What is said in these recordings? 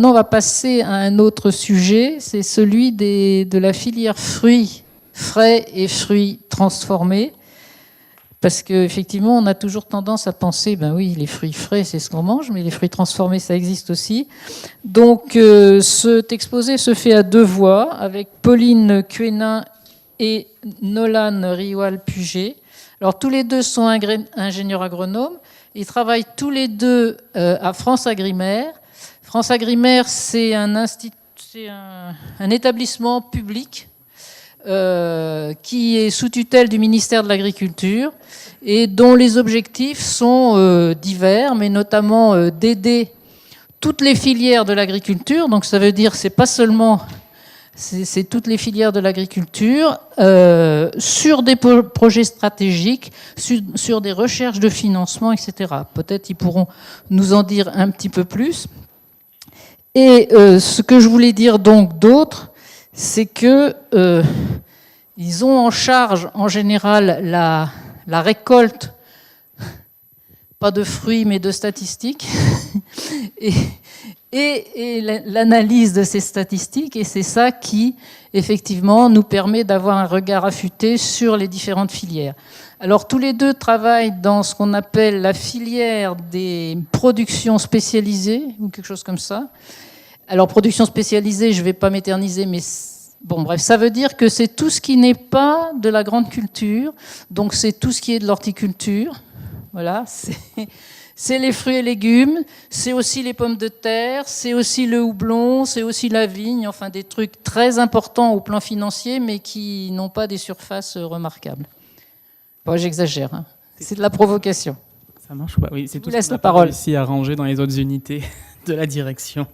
maintenant, on va passer à un autre sujet, c'est celui de la filière fruits frais et fruits transformés. Parce qu'effectivement, on a toujours tendance à penser, ben oui, les fruits frais, c'est ce qu'on mange, mais les fruits transformés, ça existe aussi. Donc, cet exposé se fait à deux voix, avec Pauline Quénin et Nolan Riwal-Puget. Alors, tous les deux sont ingénieurs agronomes. Ils travaillent tous les deux à France Agrimaire. France Agrimaire, c'est un établissement public qui est sous tutelle du ministère de l'Agriculture et dont les objectifs sont divers, mais notamment d'aider toutes les filières de l'agriculture. Donc ça veut dire c'est pas seulement c'est toutes les filières de l'agriculture sur des projets stratégiques, sur des recherches de financement, etc. Peut-être ils pourront nous en dire un petit peu plus. Et ce que je voulais dire donc d'autre, c'est que ils ont en charge en général la récolte, pas de fruits mais de statistiques, et l'analyse de ces statistiques, et c'est ça qui effectivement nous permet d'avoir un regard affûté sur les différentes filières. Alors tous les deux travaillent dans ce qu'on appelle la filière des productions spécialisées, ou quelque chose comme ça. Alors production spécialisée, je ne vais pas m'éterniser, mais bon, bref, ça veut dire que c'est tout ce qui n'est pas de la grande culture, donc c'est tout ce qui est de l'horticulture, voilà, c'est les fruits et légumes, c'est aussi les pommes de terre, c'est aussi le houblon, c'est aussi la vigne, enfin des trucs très importants au plan financier, mais qui n'ont pas des surfaces remarquables. Bon, j'exagère, hein. C'est de la provocation. Ça marche ou pas? Oui, c'est tout ce qu'on la n'a pas parole. réussi à ranger dans les autres unités de la direction.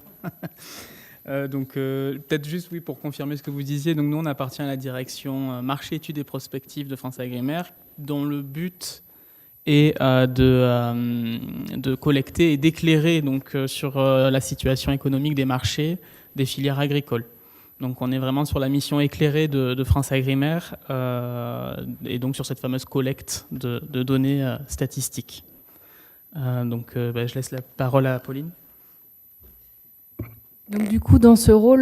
Donc peut-être juste oui, pour confirmer ce que vous disiez, donc nous on appartient à la direction marché, études et prospectives de France Agrimaire, dont le but est de collecter et d'éclairer donc sur la situation économique des marchés des filières agricoles. Donc on est vraiment sur la mission éclairée de France Agrimaire et donc sur cette fameuse collecte de données statistiques. Je laisse la parole à Pauline. Donc du coup, dans ce rôle,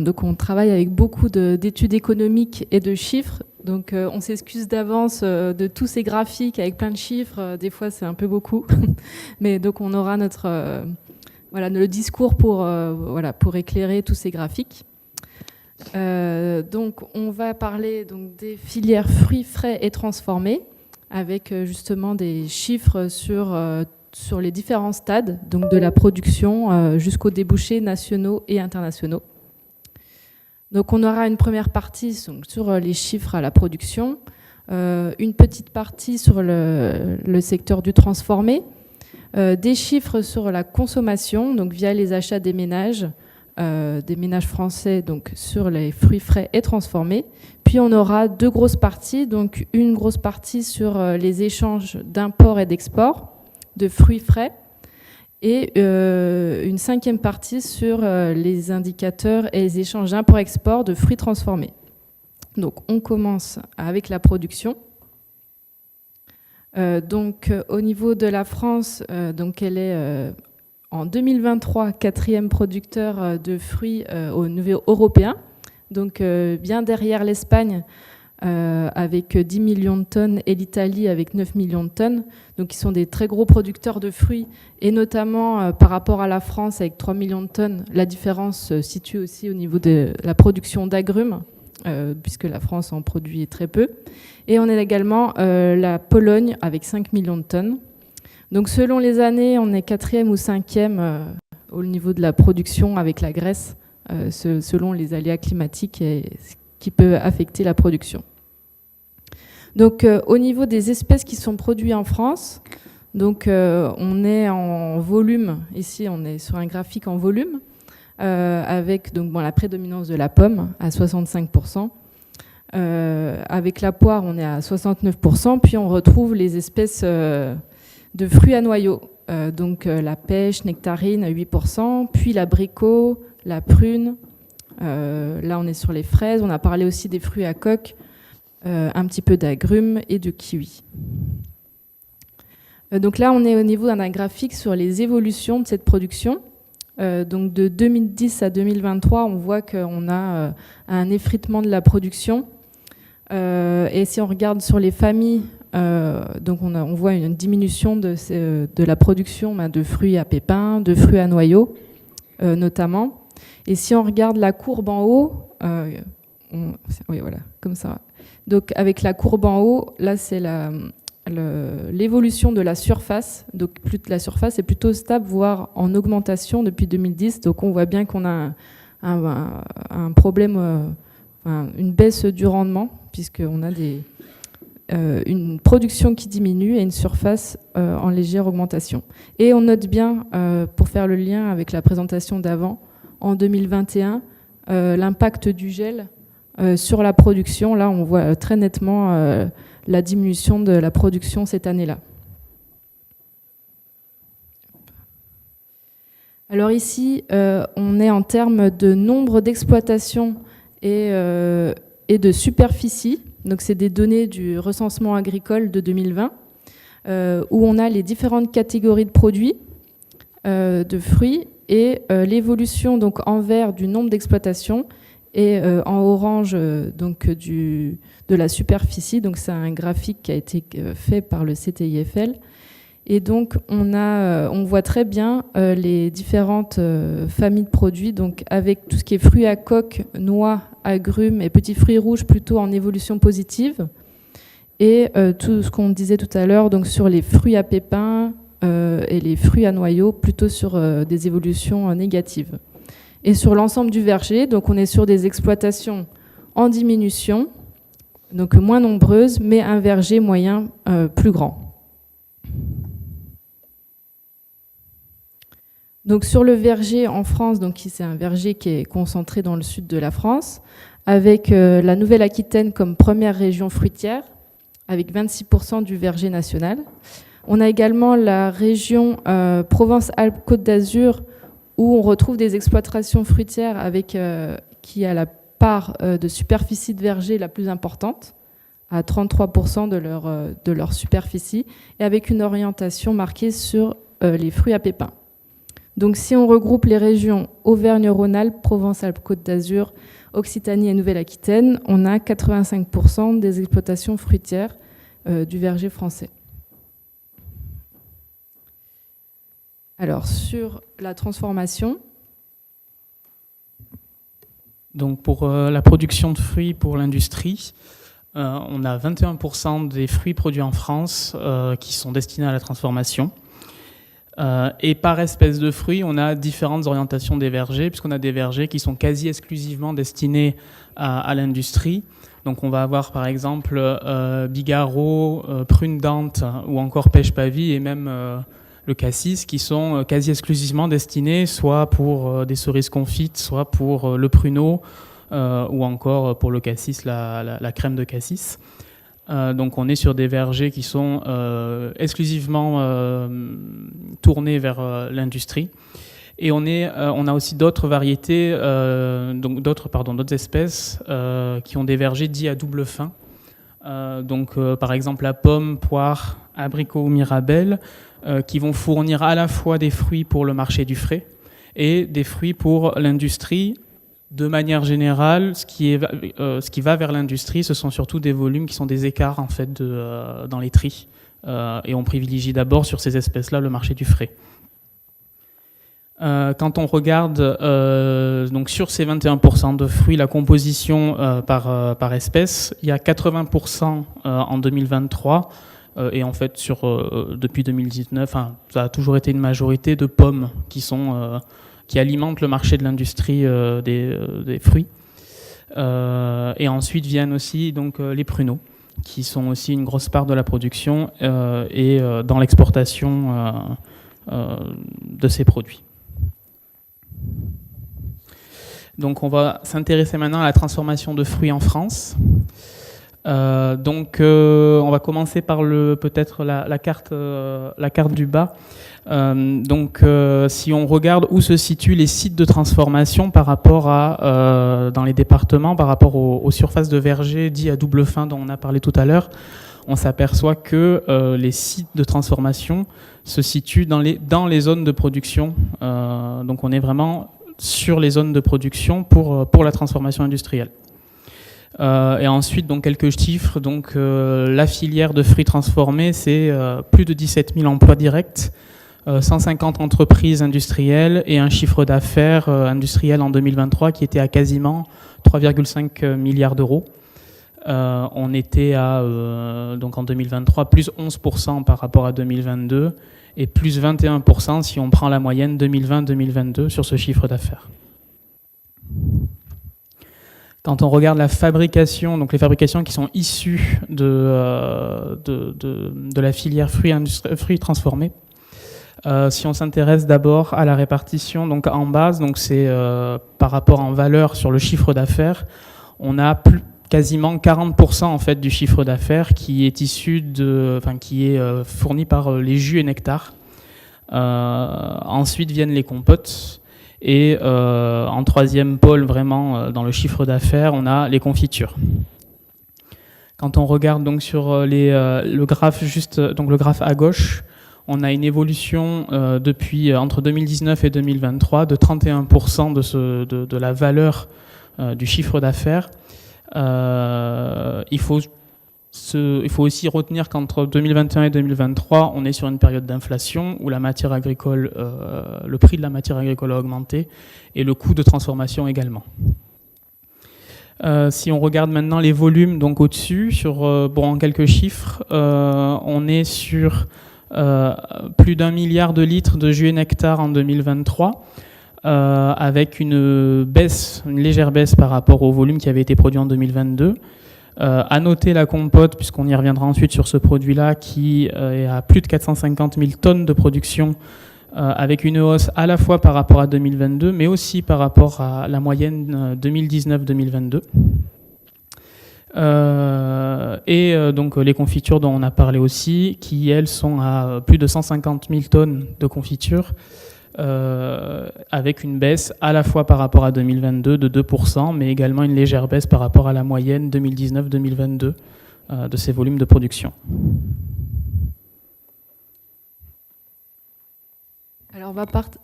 donc on travaille avec beaucoup d'études économiques et de chiffres. Donc on s'excuse d'avance de tous ces graphiques avec plein de chiffres. Des fois, c'est un peu beaucoup. Mais donc on aura le discours pour éclairer tous ces graphiques. Donc on va parler donc des filières fruits frais et transformés avec justement des chiffres sur les différents stades, donc de la production jusqu'aux débouchés nationaux et internationaux. Donc on aura une première partie sur les chiffres à la production, une petite partie sur le secteur du transformé, des chiffres sur la consommation, donc via les achats des ménages français, donc sur les fruits frais et transformés. Puis on aura deux grosses parties, donc une grosse partie sur les échanges d'import et d'export de fruits frais et une cinquième partie sur les indicateurs et les échanges d'import-export de fruits transformés. Donc on commence avec la production. Au niveau de la France, donc elle est en 2023 quatrième producteur de fruits au niveau européen, donc bien derrière l'Espagne avec 10 millions de tonnes et l'Italie avec 9 millions de tonnes. Donc ils sont des très gros producteurs de fruits et notamment par rapport à la France avec 3 millions de tonnes, la différence se situe aussi au niveau de la production d'agrumes puisque la France en produit très peu. Et on a également la Pologne avec 5 millions de tonnes. Donc selon les années, on est quatrième ou cinquième au niveau de la production avec la Grèce, selon les aléas climatiques et ce qui peut affecter la production. Donc au niveau des espèces qui sont produites en France, donc on est en volume, ici on est sur un graphique en volume, avec donc, la prédominance de la pomme à 65%. Avec la poire, on est à 69%, puis on retrouve les espèces de fruits à noyaux, donc la pêche, nectarine à 8%, puis l'abricot, la prune, là on est sur les fraises, on a parlé aussi des fruits à coque, un petit peu d'agrumes et de kiwi. Donc là on est au niveau d'un graphique sur les évolutions de cette production. Donc de 2010 à 2023, on voit qu'on a un effritement de la production. Et si on regarde sur les familles, donc on voit une diminution de la production de fruits à pépins, de fruits à noyaux notamment. Et si on regarde la courbe en haut, oui voilà, comme ça. Donc avec la courbe en haut, là c'est l'évolution de la surface. Donc la surface est plutôt stable, voire en augmentation depuis 2010. Donc on voit bien qu'on a un problème, une baisse du rendement, puisqu'on a une production qui diminue et une surface en légère augmentation. Et on note bien, pour faire le lien avec la présentation d'avant, en 2021, l'impact du gel sur la production. Là, on voit très nettement la diminution de la production cette année-là. Alors ici, on est en termes de nombre d'exploitations et de superficie. Donc c'est des données du recensement agricole de 2020, où on a les différentes catégories de produits, de fruits, et l'évolution donc en vert du nombre d'exploitations et en orange donc de la superficie. Donc c'est un graphique qui a été fait par le CTIFL. Et donc on voit très bien les différentes familles de produits, donc avec tout ce qui est fruits à coque, noix, agrumes et petits fruits rouges plutôt en évolution positive, et tout ce qu'on disait tout à l'heure, donc sur les fruits à pépins et les fruits à noyaux plutôt sur des évolutions négatives. Et sur l'ensemble du verger, donc on est sur des exploitations en diminution, donc moins nombreuses, mais un verger moyen plus grand. Donc sur le verger en France, donc c'est un verger qui est concentré dans le sud de la France, avec la Nouvelle-Aquitaine comme première région fruitière, avec 26% du verger national. On a également la région Provence-Alpes-Côte d'Azur, où on retrouve des exploitations fruitières avec, qui a la part de superficie de verger la plus importante, à 33% de leur superficie, et avec une orientation marquée sur les fruits à pépins. Donc si on regroupe les régions Auvergne-Rhône-Alpes, Provence-Alpes-Côte d'Azur, Occitanie et Nouvelle-Aquitaine, on a 85% des exploitations fruitières du verger français. Alors, sur la transformation. Donc, pour la production de fruits pour l'industrie, on a 21% des fruits produits en France qui sont destinés à la transformation. Et par espèce de fruits, on a différentes orientations des vergers, puisqu'on a des vergers qui sont quasi exclusivement destinés à l'industrie. Donc, on va avoir par exemple bigarreau, prune dente ou encore pêche pavie et même le cassis, qui sont quasi exclusivement destinés soit pour des cerises confites, soit pour le pruneau, ou encore pour le cassis, la crème de cassis. Donc on est sur des vergers qui sont exclusivement tournés vers l'industrie. Et on a aussi d'autres variétés, donc d'autres espèces qui ont des vergers dits à double fin. Donc par exemple la pomme, poire, abricot ou mirabelle, qui vont fournir à la fois des fruits pour le marché du frais et des fruits pour l'industrie. De manière générale, ce qui va vers l'industrie, ce sont surtout des volumes qui sont des écarts en fait dans les tris. Et on privilégie d'abord sur ces espèces-là le marché du frais. Quand on regarde donc sur ces 21% de fruits, la composition par espèce, il y a 80% en 2023. Et en fait, depuis 2019, ça a toujours été une majorité de pommes qui alimentent le marché de l'industrie des fruits. Et ensuite viennent aussi donc, les pruneaux, qui sont aussi une grosse part de la production et dans l'exportation de ces produits. Donc on va s'intéresser maintenant à la transformation de fruits en France. On va commencer par peut-être la carte du bas. Si on regarde où se situent les sites de transformation par rapport dans les départements, par rapport aux surfaces de verger dits à double fin dont on a parlé tout à l'heure, on s'aperçoit que les sites de transformation se situent dans les zones de production. Donc on est vraiment sur les zones de production pour la transformation industrielle. Et ensuite, donc, quelques chiffres. Donc, la filière de fruits transformés, c'est plus de 17 000 emplois directs, 150 entreprises industrielles et un chiffre d'affaires industriel en 2023 qui était à quasiment 3,5 milliards d'euros. On était donc en 2023, plus 11% par rapport à 2022 et plus 21% si on prend la moyenne 2020-2022 sur ce chiffre d'affaires. Quand on regarde la fabrication, donc les fabrications qui sont issues de la filière fruits transformés, si on s'intéresse d'abord à la répartition, donc en base, donc c'est par rapport en valeur sur le chiffre d'affaires, on a quasiment 40% en fait du chiffre d'affaires qui est qui est fourni par les jus et nectars. Ensuite viennent les compotes. Et en troisième pôle, vraiment, dans le chiffre d'affaires, on a les confitures. Quand on regarde donc sur le graphe donc le graphe à gauche, on a une évolution depuis entre 2019 et 2023 de 31% de la valeur du chiffre d'affaires. Il faut aussi retenir qu'entre 2021 et 2023, on est sur une période d'inflation où la matière agricole, le prix de la matière agricole a augmenté et le coût de transformation également. Si on regarde maintenant les volumes, donc au-dessus, en quelques chiffres, on est sur plus d'1 milliard de litres de jus et nectar en 2023, avec une légère baisse par rapport au volume qui avait été produit en 2022. À noter la compote, puisqu'on y reviendra ensuite sur ce produit-là, qui est à plus de 450 000 tonnes de production, avec une hausse à la fois par rapport à 2022, mais aussi par rapport à la moyenne 2019-2022. Donc les confitures dont on a parlé aussi, qui elles sont à plus de 150 000 tonnes de confitures, avec une baisse à la fois par rapport à 2022 de 2%, mais également une légère baisse par rapport à la moyenne 2019-2022 de ces volumes de production. Alors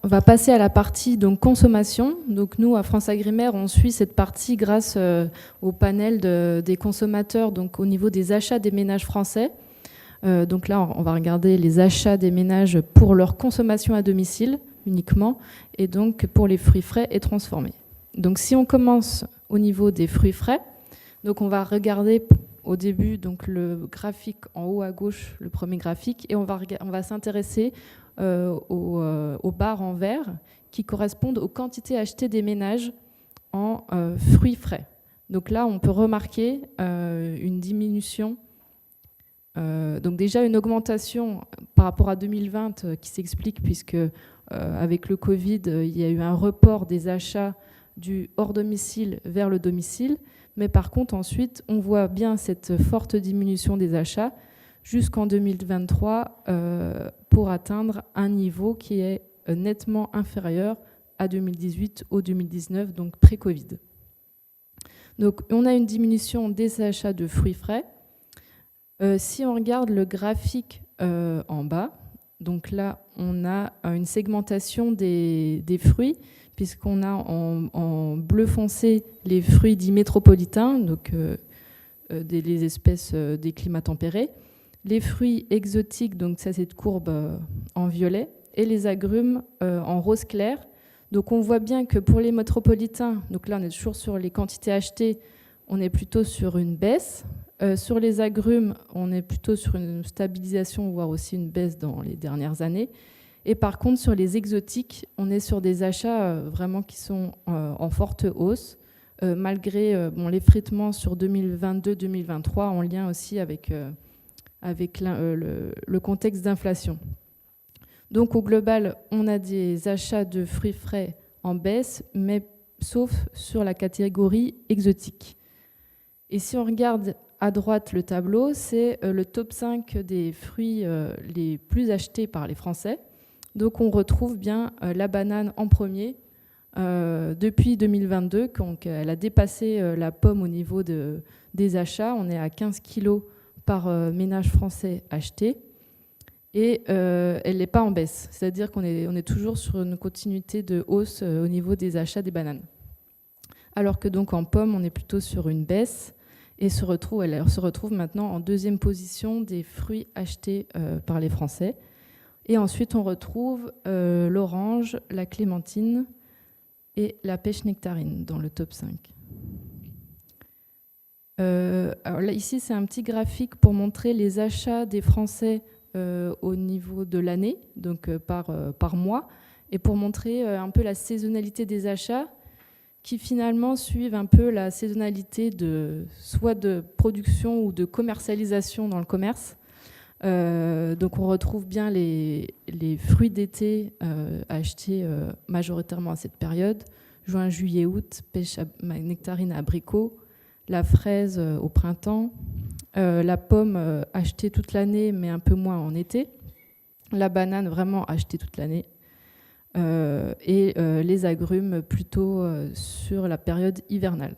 on va passer à la partie donc consommation. Donc nous à France Agrimaire, on suit cette partie grâce au panel des consommateurs, donc au niveau des achats des ménages français. Donc là, on va regarder les achats des ménages pour leur consommation à domicile uniquement, et donc pour les fruits frais et transformés. Donc si on commence au niveau des fruits frais, donc on va regarder au début donc le graphique en haut à gauche, le premier graphique, et on va s'intéresser aux barres en vert qui correspondent aux quantités achetées des ménages en fruits frais. Donc là, on peut remarquer une diminution, donc déjà une augmentation par rapport à 2020 qui s'explique puisque avec le Covid, il y a eu un report des achats du hors domicile vers le domicile. Mais par contre, ensuite, on voit bien cette forte diminution des achats jusqu'en 2023 pour atteindre un niveau qui est nettement inférieur à 2018 ou 2019, donc pré-Covid. Donc, on a une diminution des achats de fruits frais. Si on regarde le graphique en bas, donc là, on a une segmentation des fruits, puisqu'on a en bleu foncé les fruits dits métropolitains, donc les espèces des climats tempérés, les fruits exotiques, donc ça c'est cette courbe en violet, et les agrumes en rose clair. Donc on voit bien que pour les métropolitains, donc là on est toujours sur les quantités achetées, on est plutôt sur une baisse. Sur les agrumes, on est plutôt sur une stabilisation, voire aussi une baisse dans les dernières années. Et par contre, sur les exotiques, on est sur des achats vraiment qui sont en forte hausse, malgré l'effritement sur 2022-2023, en lien aussi avec le contexte d'inflation. Donc au global, on a des achats de fruits frais en baisse, mais sauf sur la catégorie exotique. Et si on regarde à droite le tableau, c'est le top 5 des fruits les plus achetés par les Français. Donc on retrouve bien la banane en premier depuis 2022, donc elle a dépassé la pomme au niveau des achats. On est à 15 kilos par ménage français acheté. Et elle n'est pas en baisse. C'est-à-dire qu'on est toujours sur une continuité de hausse au niveau des achats des bananes. Alors que donc en pommes, on est plutôt sur une baisse et elle se retrouve maintenant en deuxième position des fruits achetés par les Français. Et ensuite, on retrouve l'orange, la clémentine et la pêche nectarine dans le top 5. Alors là, ici, c'est un petit graphique pour montrer les achats des Français au niveau de l'année, donc par mois, et pour montrer un peu la saisonnalité des achats qui finalement suivent un peu la saisonnalité soit de production ou de commercialisation dans le commerce. Donc on retrouve bien les fruits d'été achetés majoritairement à cette période, juin, juillet, août, pêche nectarine, abricot, la fraise au printemps, la pomme achetée toute l'année mais un peu moins en été, la banane vraiment achetée toute l'année, et les agrumes plutôt sur la période hivernale.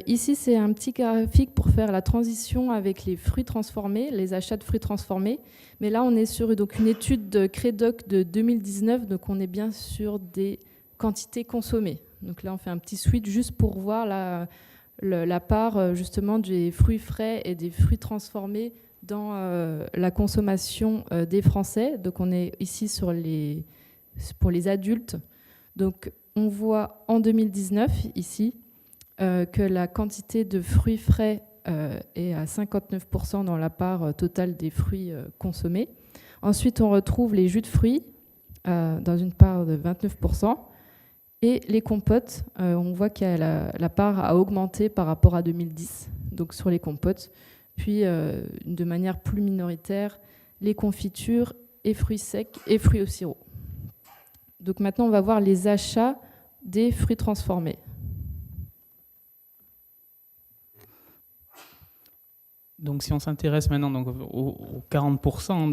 Ici, c'est un petit graphique pour faire la transition avec les fruits transformés, les achats de fruits transformés. Mais là, on est sur donc, une étude de Credoc de 2019, donc on est bien sur des quantités consommées. Donc là, on fait un petit switch juste pour voir la part justement des fruits frais et des fruits transformés dans la consommation des Français. Donc on est ici pour les adultes. Donc on voit en 2019 ici que la quantité de fruits frais est à 59% dans la part totale des fruits consommés. Ensuite on retrouve les jus de fruits dans une part de 29%. Et les compotes, on voit que la part a augmenté par rapport à 2010, donc sur les compotes. Puis, de manière plus minoritaire, les confitures et fruits secs et fruits au sirop. Donc maintenant, on va voir les achats des fruits transformés. Donc si on s'intéresse maintenant donc, aux 40%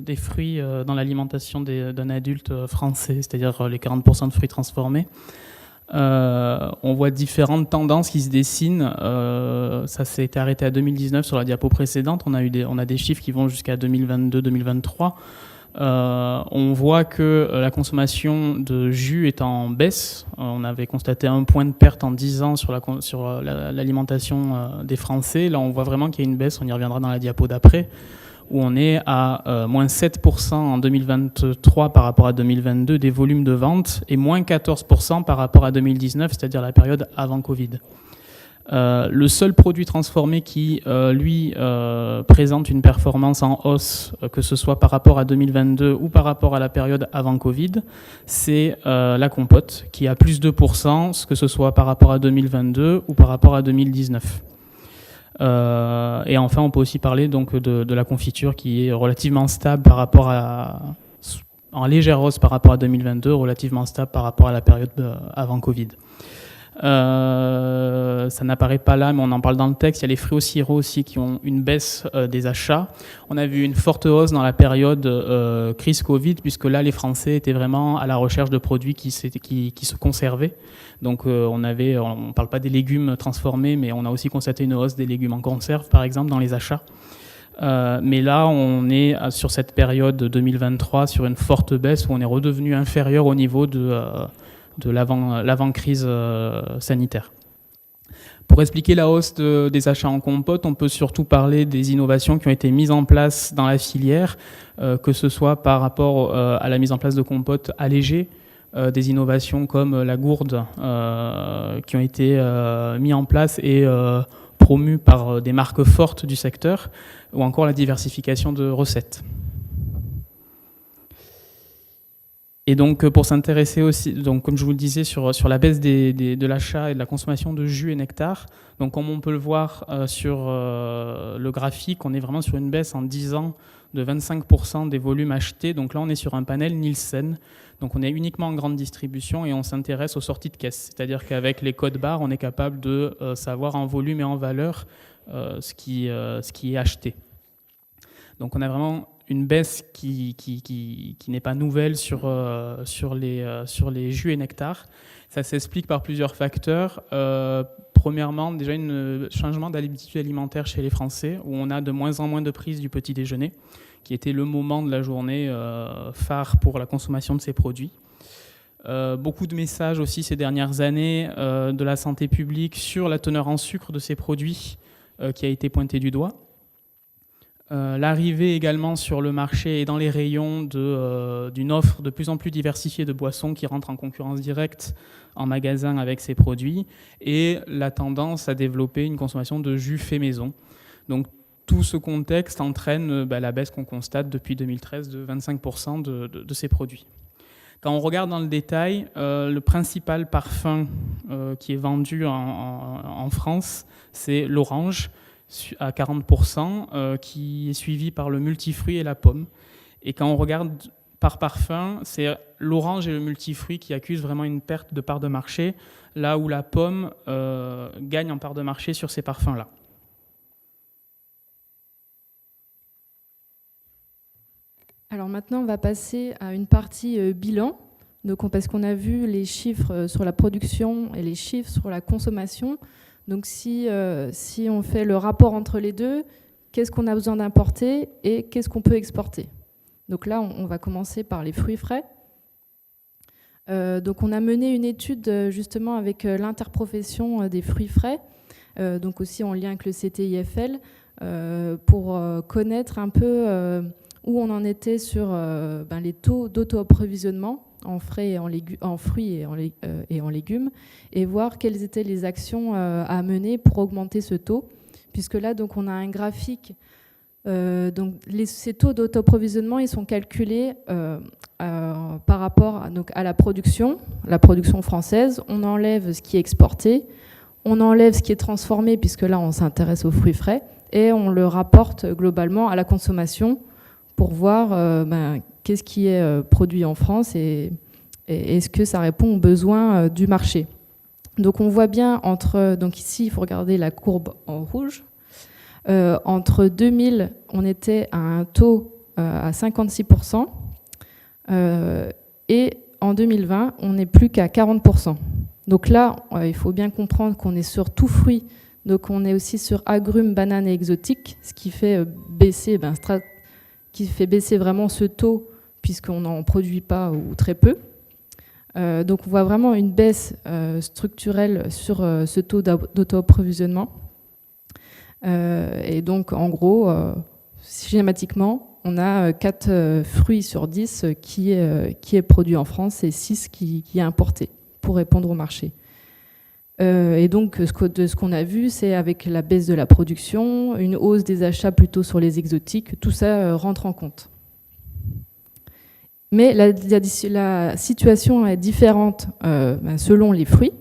des fruits dans l'alimentation d'un adulte français, c'est-à-dire les 40% de fruits transformés, on voit différentes tendances qui se dessinent. Ça s'est arrêté à 2019 sur la diapo précédente. On a des chiffres qui vont jusqu'à 2022-2023. On voit que la consommation de jus est en baisse. On avait constaté un point de perte en 10 ans sur l'alimentation des Français. Là, on voit vraiment qu'il y a une baisse. On y reviendra dans la diapo d'après, où on est à moins 7% en 2023 par rapport à 2022 des volumes de vente et moins 14% par rapport à 2019, c'est-à-dire la période avant Covid. Le seul produit transformé qui, lui, présente une performance en hausse, que ce soit par rapport à 2022 ou par rapport à la période avant Covid, c'est la compote, qui a plus 2%, que ce soit par rapport à 2022 ou par rapport à 2019. Et enfin, on peut aussi parler donc, de la confiture, qui est relativement stable par rapport en légère hausse par rapport à 2022, relativement stable par rapport à la période avant Covid. Ça n'apparaît pas là, mais on en parle dans le texte. Il y a les fruits au sirop aussi qui ont une baisse des achats. On a vu une forte hausse dans la période crise Covid, puisque là, les Français étaient vraiment à la recherche de produits qui se conservaient. Donc, on ne parle pas des légumes transformés, mais on a aussi constaté une hausse des légumes en conserve, par exemple, dans les achats. Mais là, on est sur cette période 2023 sur une forte baisse où on est redevenu inférieur au niveau de l'avant-crise sanitaire. Pour expliquer la hausse des achats en compote, on peut surtout parler des innovations qui ont été mises en place dans la filière, que ce soit par rapport à la mise en place de compotes allégées, des innovations comme la gourde qui ont été mises en place et promues par des marques fortes du secteur, ou encore la diversification de recettes. Et donc, pour s'intéresser aussi, donc, comme je vous le disais, sur la baisse de l'achat et de la consommation de jus et nectar, donc, comme on peut le voir sur le graphique, on est vraiment sur une baisse en 10 ans de 25% des volumes achetés. Donc là, on est sur un panel Nielsen. Donc on est uniquement en grande distribution et on s'intéresse aux sorties de caisse. C'est-à-dire qu'avec les codes barres, on est capable de savoir en volume et en valeur ce qui est acheté. Donc on a vraiment une baisse qui n'est pas nouvelle sur les jus et nectars. Ça s'explique par plusieurs facteurs. Premièrement, déjà un changement d'habitude alimentaire chez les Français, où on a de moins en moins de prise du petit déjeuner, qui était le moment de la journée phare pour la consommation de ces produits. Beaucoup de messages aussi ces dernières années de la santé publique sur la teneur en sucre de ces produits qui a été pointé du doigt. L'arrivée également sur le marché et dans les rayons d'une offre de plus en plus diversifiée de boissons qui rentrent en concurrence directe en magasin avec ces produits, et la tendance à développer une consommation de jus fait maison. Donc tout ce contexte entraîne la baisse qu'on constate depuis 2013 de 25% de ces produits. Quand on regarde dans le détail, le principal parfum qui est vendu en France, c'est l'orange, à 40%, qui est suivi par le multifruit et la pomme. Et quand on regarde par parfum, c'est l'orange et le multifruit qui accusent vraiment une perte de part de marché, là où la pomme gagne en part de marché sur ces parfums-là. Alors maintenant, on va passer à une partie bilan. Donc, parce qu'on a vu les chiffres sur la production et les chiffres sur la consommation. Donc si on fait le rapport entre les deux, qu'est-ce qu'on a besoin d'importer et qu'est-ce qu'on peut exporter? Donc là, on va commencer par les fruits frais. Donc on a mené une étude justement avec l'interprofession des fruits frais, donc aussi en lien avec le CTIFL, pour connaître un peu où on en était sur les taux d'auto-approvisionnement en frais et en fruits et en légumes, et voir quelles étaient les actions à mener pour augmenter ce taux, puisque là donc on a un graphique. Donc ces taux d'auto-approvisionnement, ils sont calculés par rapport à la production française. On enlève ce qui est exporté, on enlève ce qui est transformé, puisque là on s'intéresse aux fruits frais, et on le rapporte globalement à la consommation pour voir qu'est-ce qui est produit en France et est-ce que ça répond aux besoins du marché. Donc on voit bien donc ici il faut regarder la courbe en rouge. Entre 2000, on était à un taux à 56%, et en 2020, on n'est plus qu'à 40%. Donc là, il faut bien comprendre qu'on est sur tout fruit, donc on est aussi sur agrumes, bananes et exotiques, ce qui fait baisser, vraiment ce taux, puisqu'on n'en produit pas ou très peu. Donc on voit vraiment une baisse structurelle sur ce taux d'auto-approvisionnement. Et donc, en gros, schématiquement, on a 4 fruits sur 10 qui est produit en France et 6 qui est importé pour répondre au marché. Et donc, de ce qu'on a vu, c'est avec la baisse de la production, une hausse des achats plutôt sur les exotiques, tout ça rentre en compte. Mais la situation est différente selon les fruits.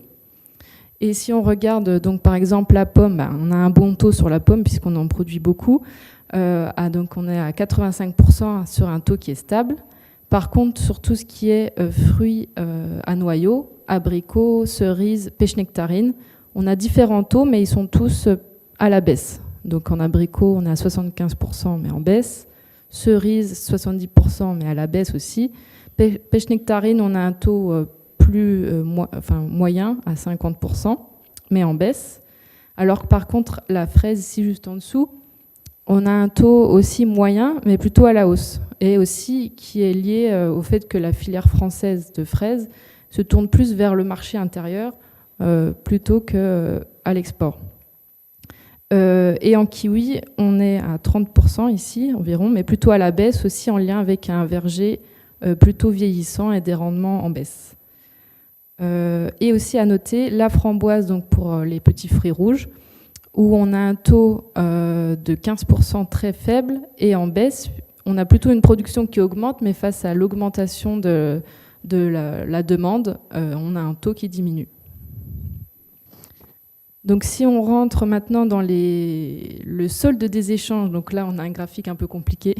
Et si on regarde, donc, par exemple, la pomme, on a un bon taux sur la pomme puisqu'on en produit beaucoup. Donc on est à 85% sur un taux qui est stable. Par contre, sur tout ce qui est fruits à noyaux, abricots, cerises, pêche-nectarines, on a différents taux, mais ils sont tous à la baisse. Donc en abricot, on est à 75%, mais en baisse. Cerises, 70%, mais à la baisse aussi. Pêche-nectarine, on a un taux moyen à 50%, mais en baisse. Alors que par contre, la fraise, ici juste en dessous, on a un taux aussi moyen, mais plutôt à la hausse. Et aussi qui est lié au fait que la filière française de fraises se tourne plus vers le marché intérieur plutôt qu'à l'export. Et en kiwi, on est à 30% ici environ, mais plutôt à la baisse aussi en lien avec un verger plutôt vieillissant et des rendements en baisse. Et aussi à noter la framboise, donc pour les petits fruits rouges, où on a un taux de 15% très faible et en baisse. On a plutôt une production qui augmente, mais face à l'augmentation de la demande, on a un taux qui diminue. Donc si on rentre maintenant dans le solde des échanges, donc là on a un graphique un peu compliqué,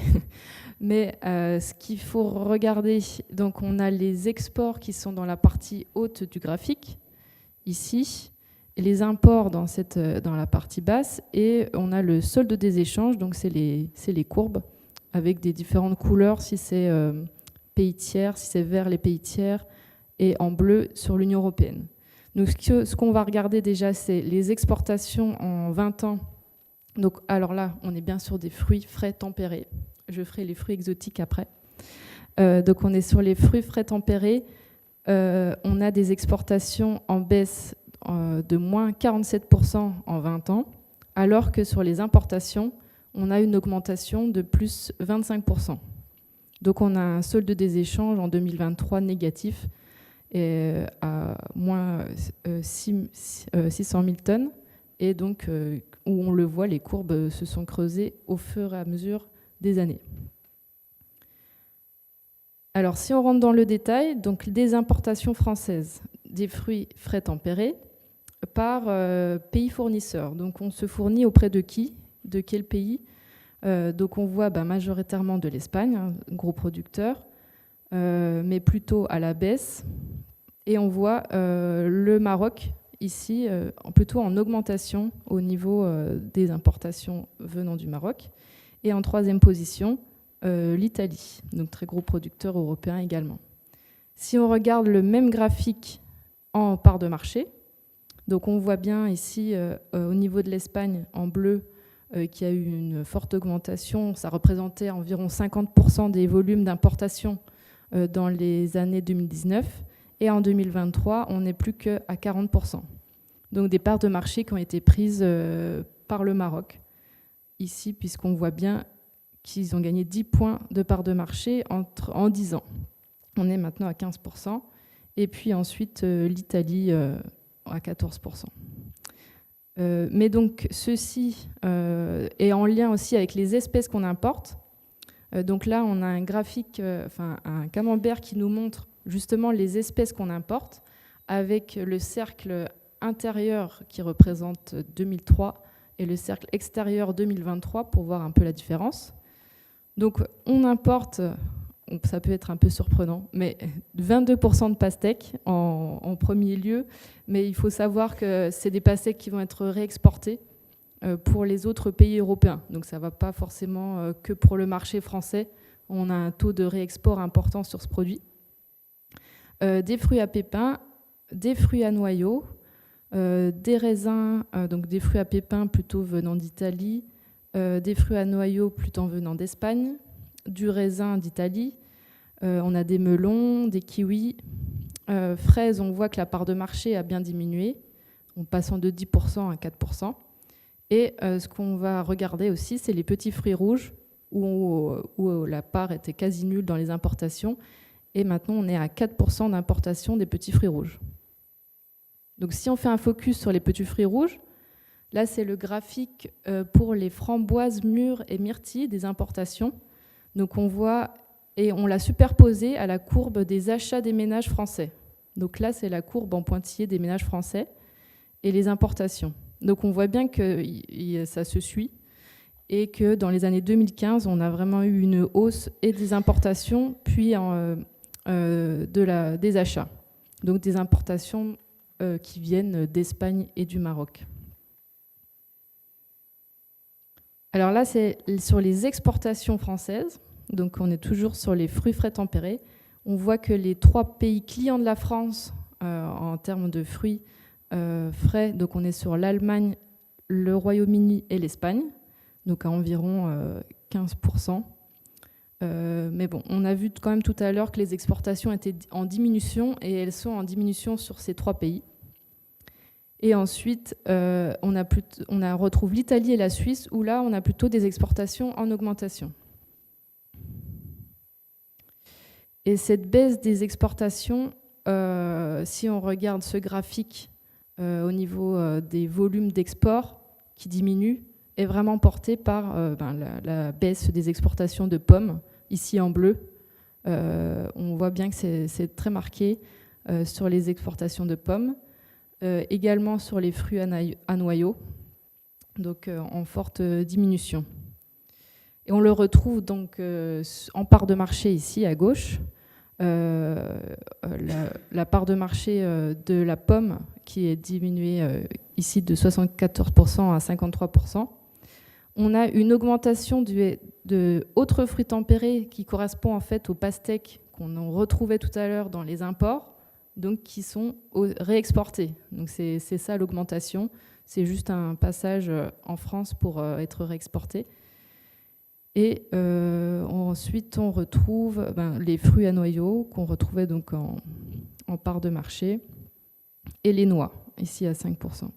mais ce qu'il faut regarder, donc on a les exports qui sont dans la partie haute du graphique, ici, et les imports dans la partie basse, et on a le solde des échanges, donc c'est les courbes avec des différentes couleurs, si c'est pays tiers, si c'est vert les pays tiers, et en bleu sur l'Union européenne. Donc ce qu'on va regarder déjà, c'est les exportations en 20 ans. Donc alors là, on est bien sur des fruits frais tempérés. Je ferai les fruits exotiques après. Donc on est sur les fruits frais tempérés. On a des exportations en baisse de moins 47% en 20 ans, alors que sur les importations, on a une augmentation de plus 25%. Donc on a un solde des échanges en 2023 négatif à moins 600 000 tonnes. Et donc, où on le voit, les courbes se sont creusées au fur et à mesure des années. Alors, si on rentre dans le détail, donc des importations françaises des fruits frais tempérés par pays fournisseurs. Donc, on se fournit auprès de qui? De quel pays? Donc, on voit majoritairement de l'Espagne, un gros producteur, mais plutôt à la baisse. Et on voit le Maroc, ici, plutôt en augmentation au niveau des importations venant du Maroc. Et en troisième position, l'Italie, donc très gros producteur européen également. Si on regarde le même graphique en part de marché, donc on voit bien ici au niveau de l'Espagne en bleu qu'il y a eu une forte augmentation. Ça représentait environ 50% des volumes d'importation dans les années 2019. Et en 2023, on n'est plus qu'à 40%. Donc des parts de marché qui ont été prises par le Maroc. Ici, puisqu'on voit bien qu'ils ont gagné 10 points de part de marché en 10 ans. On est maintenant à 15%. Et puis ensuite, l'Italie à 14%. Mais donc, ceci est en lien aussi avec les espèces qu'on importe. Donc là, on a un graphique, un camembert qui nous montre justement les espèces qu'on importe, avec le cercle intérieur qui représente 2003 et le cercle extérieur 2023 pour voir un peu la différence. Donc on importe, ça peut être un peu surprenant, mais 22% de pastèques en premier lieu, mais il faut savoir que c'est des pastèques qui vont être réexportées pour les autres pays européens. Donc ça ne va pas forcément que pour le marché français. On a un taux de réexport important sur ce produit. Des fruits à pépins, des fruits à noyaux, des raisins, donc des fruits à pépins plutôt venant d'Italie, des fruits à noyaux plutôt venant d'Espagne, du raisin d'Italie, on a des melons, des kiwis, fraises, on voit que la part de marché a bien diminué, en passant de 10% à 4%. Et ce qu'on va regarder aussi, c'est les petits fruits rouges, où la part était quasi nulle dans les importations. Et maintenant, on est à 4% d'importation des petits fruits rouges. Donc si on fait un focus sur les petits fruits rouges, là, c'est le graphique pour les framboises mûres et myrtilles des importations. Donc on voit, et on l'a superposé à la courbe des achats des ménages français. Donc là, c'est la courbe en pointillé des ménages français et les importations. Donc on voit bien que ça se suit et que dans les années 2015, on a vraiment eu une hausse et des importations, puis des achats. Donc des importations qui viennent d'Espagne et du Maroc. Alors là, c'est sur les exportations françaises. Donc on est toujours sur les fruits frais tempérés. On voit que les 3 pays clients de la France en termes de fruits frais, donc on est sur l'Allemagne, le Royaume-Uni et l'Espagne, donc à environ 15%. Mais bon, on a vu quand même tout à l'heure que les exportations étaient en diminution et elles sont en diminution sur ces 3 pays. Et ensuite, on retrouve l'Italie et la Suisse, où là, on a plutôt des exportations en augmentation. Et cette baisse des exportations, si on regarde ce graphique au niveau des volumes d'export qui diminuent, est vraiment portée par la baisse des exportations de pommes, ici en bleu. On voit bien que c'est très marqué sur les exportations de pommes. Également sur les fruits à noyaux, donc en forte diminution. Et on le retrouve donc en part de marché ici à gauche, la part de marché de la pomme qui est diminuée ici de 74% à 53%. On a une augmentation de de autres fruits tempérés qui correspondent en fait aux pastèques qu'on retrouvait tout à l'heure dans les imports, donc qui sont réexportés. Donc c'est ça l'augmentation, c'est juste un passage en France pour être réexporté. Et ensuite on retrouve les fruits à noyaux qu'on retrouvait donc en part de marché, et les noix, ici à 5%.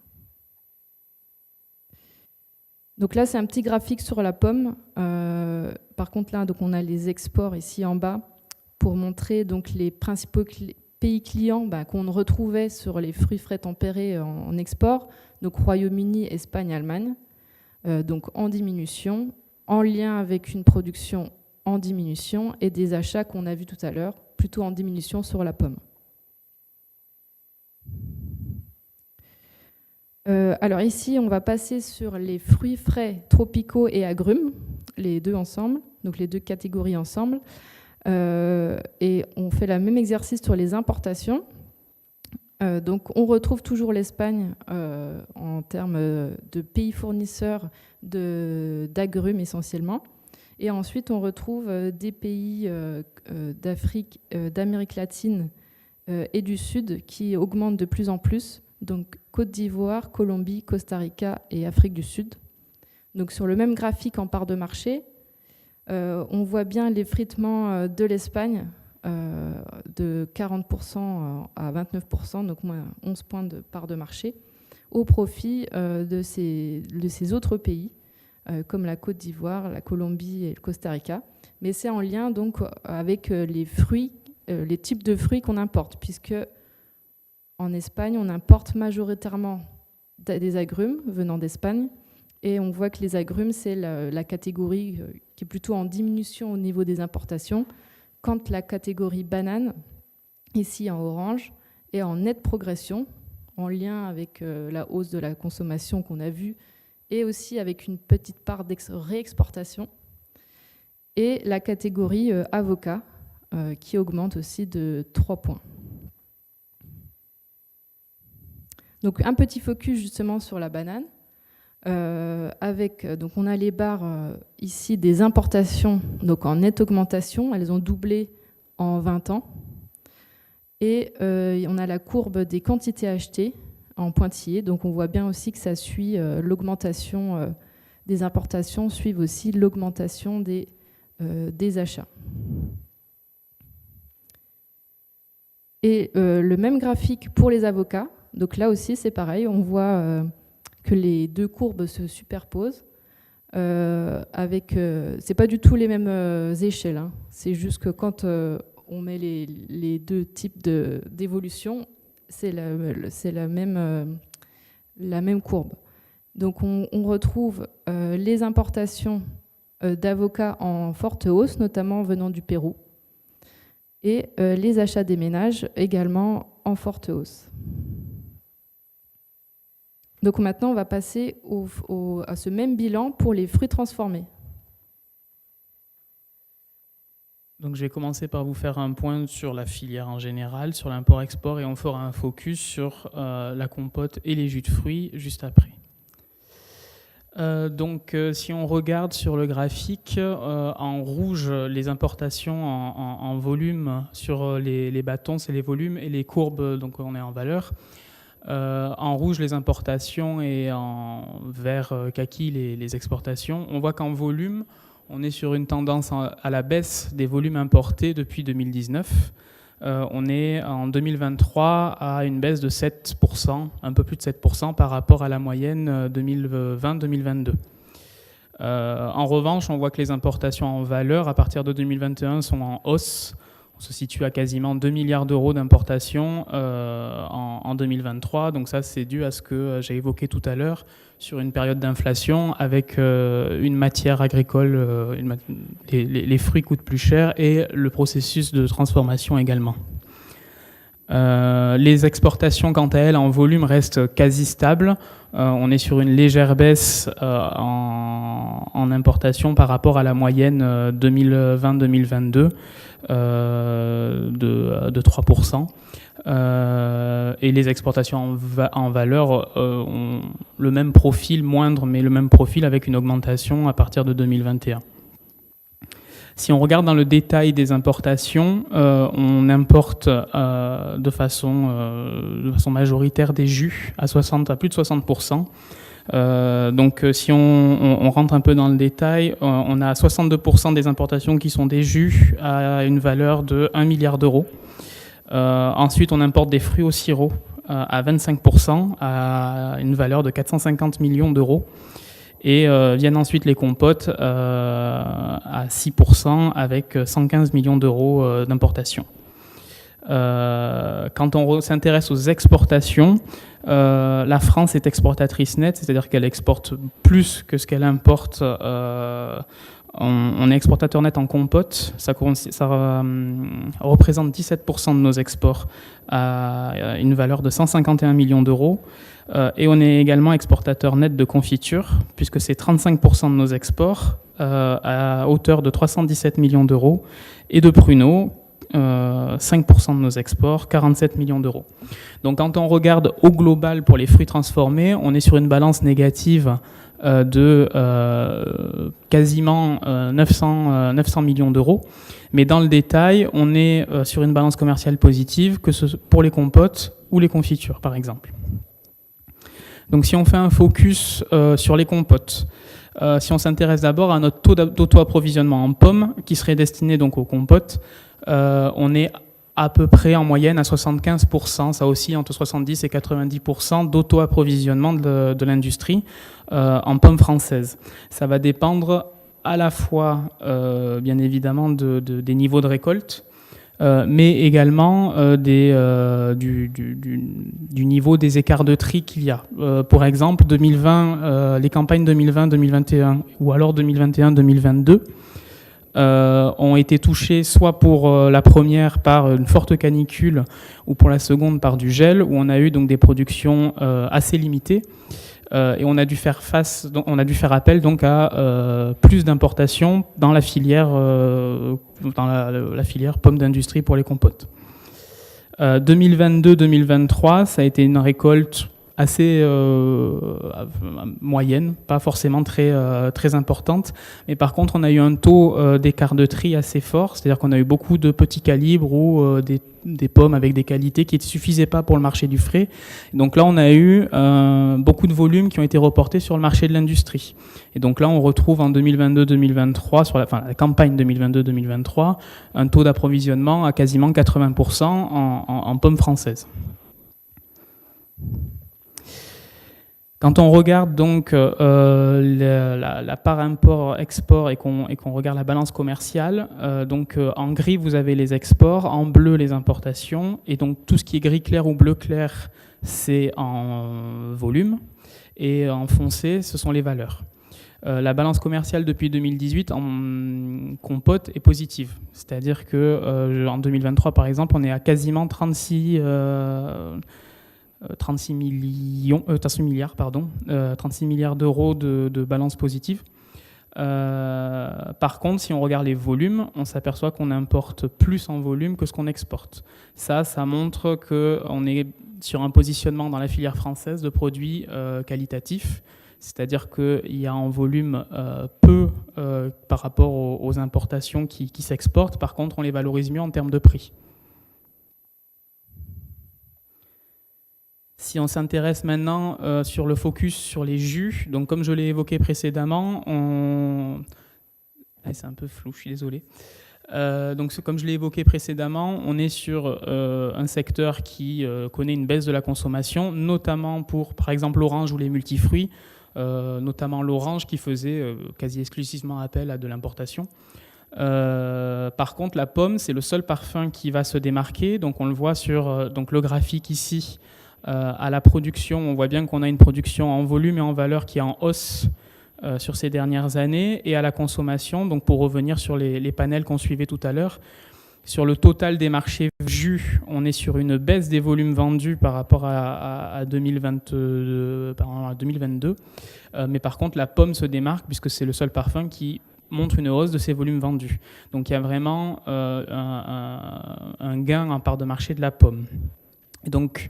Donc là, c'est un petit graphique sur la pomme. Par contre, là, donc on a les exports ici en bas pour montrer donc les principaux pays clients qu'on retrouvait sur les fruits frais tempérés en export. Donc Royaume-Uni, Espagne, Allemagne. Donc en diminution, en lien avec une production en diminution et des achats qu'on a vus tout à l'heure, plutôt en diminution sur la pomme. Alors ici, on va passer sur les fruits frais tropicaux et agrumes, les deux ensemble, donc les deux catégories ensemble. Et on fait le même exercice sur les importations. Donc on retrouve toujours l'Espagne en termes de pays fournisseurs d'agrumes essentiellement. Et ensuite, on retrouve des pays d'Afrique, d'Amérique latine et du Sud qui augmentent de plus en plus. Donc Côte d'Ivoire, Colombie, Costa Rica et Afrique du Sud. Donc sur le même graphique en part de marché, on voit bien l'effritement de l'Espagne de 40% à 29%, donc moins 11 points de part de marché, au profit de ces autres pays, comme la Côte d'Ivoire, la Colombie et le Costa Rica. Mais c'est en lien donc avec les fruits, les types de fruits qu'on importe, puisque en Espagne, on importe majoritairement des agrumes venant d'Espagne, et on voit que les agrumes, c'est la catégorie qui est plutôt en diminution au niveau des importations, quand la catégorie banane, ici en orange, est en nette progression, en lien avec la hausse de la consommation qu'on a vue, et aussi avec une petite part de réexportation, et la catégorie avocat, qui augmente aussi de 3 points. Donc un petit focus justement sur la banane, donc on a les barres ici des importations, donc en nette augmentation, elles ont doublé en 20 ans, et on a la courbe des quantités achetées en pointillé, donc on voit bien aussi que ça suit l'augmentation des importations, suivent aussi l'augmentation des achats. Et le même graphique pour les avocats. Donc là aussi, c'est pareil, on voit que les deux courbes se superposent. C'est pas du tout les mêmes échelles, hein. C'est juste que quand on met les deux types d'évolution, c'est la même courbe. Donc on retrouve les importations d'avocats en forte hausse, notamment venant du Pérou, et les achats des ménages également en forte hausse. Donc maintenant, on va passer à ce même bilan pour les fruits transformés. Donc je vais commencer par vous faire un point sur la filière en général, sur l'import-export, et on fera un focus sur la compote et les jus de fruits juste après. Si on regarde sur le graphique, en rouge, les importations en volume sur les bâtons, c'est les volumes, et les courbes, donc on est en valeur. En rouge, les importations, et en vert kaki, les exportations. On voit qu'en volume, on est sur une tendance à la baisse des volumes importés depuis 2019. On est en 2023 à une baisse de 7%, un peu plus de 7% par rapport à la moyenne 2020-2022. En revanche, on voit que les importations en valeur, à partir de 2021, sont en hausse. On se situe à quasiment 2 milliards d'euros d'importation en 2023. Donc ça, c'est dû à ce que j'ai évoqué tout à l'heure sur une période d'inflation avec une matière agricole, les fruits coûtent plus cher, et le processus de transformation également. Les exportations, quant à elles, en volume, restent quasi stables. On est sur une légère baisse en importation par rapport à la moyenne 2020-2022 de 3%. Et les exportations en valeur ont le même profil, moindre, mais le même profil avec une augmentation à partir de 2021. Si on regarde dans le détail des importations, on importe de façon majoritaire des jus à plus de 60%. Donc si on rentre un peu dans le détail, on a 62% des importations qui sont des jus à une valeur de 1 milliard d'euros. Ensuite, on importe des fruits au sirop à 25%, à une valeur de 450 millions d'euros. Et viennent ensuite les compotes à 6% avec 115 millions d'euros d'importation. Quand on s'intéresse aux exportations, la France est exportatrice nette, c'est-à-dire qu'elle exporte plus que ce qu'elle importe. On est exportateur net en compote, ça représente 17% de nos exports à une valeur de 151 millions d'euros. Et on est également exportateur net de confiture, puisque c'est 35% de nos exports à hauteur de 317 millions d'euros, et de pruneaux, 5% de nos exports, 47 millions d'euros. Donc quand on regarde au global pour les fruits transformés, on est sur une balance négative de quasiment 900 millions d'euros. Mais dans le détail, on est sur une balance commerciale positive, que ce soit pour les compotes ou les confitures, par exemple. Donc si on fait un focus sur les compotes, si on s'intéresse d'abord à notre taux d'auto-approvisionnement en pommes, qui serait destiné donc aux compotes, on est à peu près en moyenne à 75%, ça oscille entre 70 et 90% d'auto-approvisionnement de l'industrie en pommes françaises. Ça va dépendre à la fois, bien évidemment, des niveaux de récolte, mais également du niveau des écarts de tri qu'il y a. Pour exemple, 2020, les campagnes 2020-2021 ou alors 2021-2022 ont été touchées soit pour la première par une forte canicule ou pour la seconde par du gel, où on a eu donc des productions assez limitées. Et on a dû faire appel donc à plus d'importations dans la filière la filière pommes d'industrie pour les compotes. 2022-2023, ça a été une récolte assez moyenne, pas forcément très importante, mais par contre on a eu un taux d'écart de tri assez fort, c'est-à-dire qu'on a eu beaucoup de petits calibres ou des pommes avec des qualités qui ne suffisaient pas pour le marché du frais. Donc là on a eu beaucoup de volumes qui ont été reportés sur le marché de l'industrie. Et donc là on retrouve en 2022-2023, sur la campagne 2022-2023, un taux d'approvisionnement à quasiment 80% en pommes françaises. Quand on regarde donc la part import-export et qu'on regarde la balance commerciale, donc en gris vous avez les exports, en bleu les importations, et donc tout ce qui est gris clair ou bleu clair c'est en volume, et en foncé ce sont les valeurs. La balance commerciale depuis 2018 en compote est positive, c'est-à-dire que en 2023 par exemple on est à quasiment 36 milliards d'euros de balance positive. Par contre, si on regarde les volumes, on s'aperçoit qu'on importe plus en volume que ce qu'on exporte. Ça montre qu'on est sur un positionnement dans la filière française de produits qualitatifs, c'est-à-dire qu'il y a en volume peu par rapport aux importations qui s'exportent. Par contre, on les valorise mieux en termes de prix. Si on s'intéresse maintenant sur le focus sur les jus, donc comme je l'ai évoqué précédemment, c'est un peu flou, je suis désolé. Donc comme je l'ai évoqué précédemment, on est sur un secteur qui connaît une baisse de la consommation, notamment pour, par exemple, l'orange ou les multifruits, notamment l'orange qui faisait quasi exclusivement appel à de l'importation. Par contre, la pomme, c'est le seul parfum qui va se démarquer, donc on le voit sur donc le graphique ici. À la production, on voit bien qu'on a une production en volume et en valeur qui est en hausse sur ces dernières années, et à la consommation, donc pour revenir sur les panels qu'on suivait tout à l'heure, sur le total des marchés jus, on est sur une baisse des volumes vendus par rapport à 2022, mais par contre la pomme se démarque puisque c'est le seul parfum qui montre une hausse de ses volumes vendus. Donc il y a vraiment un gain en part de marché de la pomme. Et donc,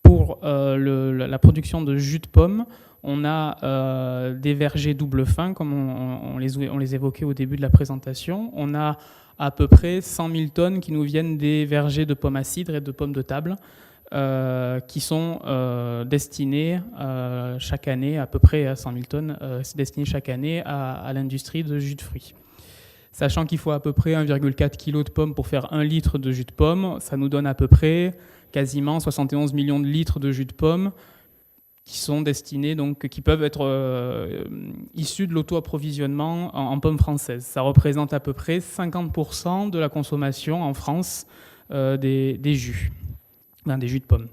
pour la production de jus de pomme, On a des vergers double fin, comme on les évoquait au début de la présentation. On a à peu près 100 000 tonnes qui nous viennent des vergers de pommes à cidre et de pommes de table, qui sont destinés chaque année, à peu près à 100 000 tonnes, destinés chaque année à l'industrie de jus de fruits. Sachant qu'il faut à peu près 1,4 kg de pommes pour faire 1 litre de jus de pomme, ça nous donne à peu près quasiment 71 millions de litres de jus de pomme qui sont destinés, donc, qui peuvent être issus de l'auto-approvisionnement en pommes françaises. Ça représente à peu près 50% de la consommation en France des jus de pommes.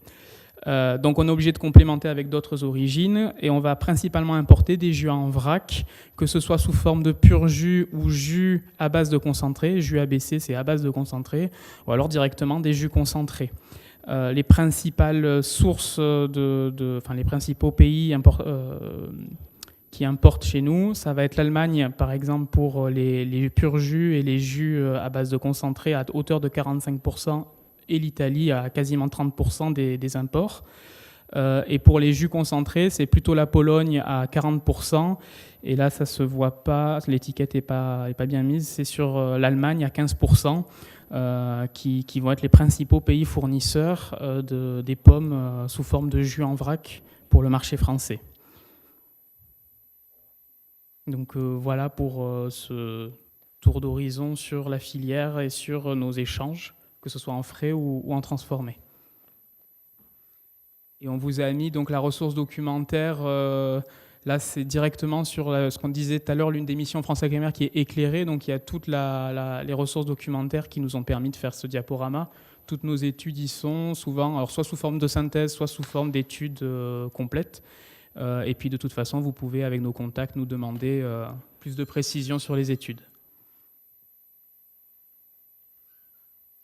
Donc on est obligé de complémenter avec d'autres origines et on va principalement importer des jus en vrac, que ce soit sous forme de pur jus ou jus à base de concentré. Jus ABC, c'est à base de concentré, ou alors directement des jus concentrés. Les principales sources, les principaux pays qui importent chez nous, ça va être l'Allemagne, par exemple, pour les purs jus et les jus à base de concentré à hauteur de 45%, et l'Italie à quasiment 30% des imports. Et pour les jus concentrés, c'est plutôt la Pologne à 40%. Et là, ça se voit pas, l'étiquette est pas bien mise. C'est sur l'Allemagne à 15%, qui vont être les principaux pays fournisseurs des pommes sous forme de jus en vrac pour le marché français. Donc voilà pour ce tour d'horizon sur la filière et sur nos échanges, que ce soit en frais ou en transformé. Et on vous a mis donc la ressource documentaire, là c'est directement sur ce qu'on disait tout à l'heure, l'une des missions France AgriMer qui est éclairée, donc il y a toutes les ressources documentaires qui nous ont permis de faire ce diaporama. Toutes nos études y sont, souvent, alors soit sous forme de synthèse, soit sous forme d'études complètes. Et puis de toute façon, vous pouvez avec nos contacts nous demander plus de précisions sur les études.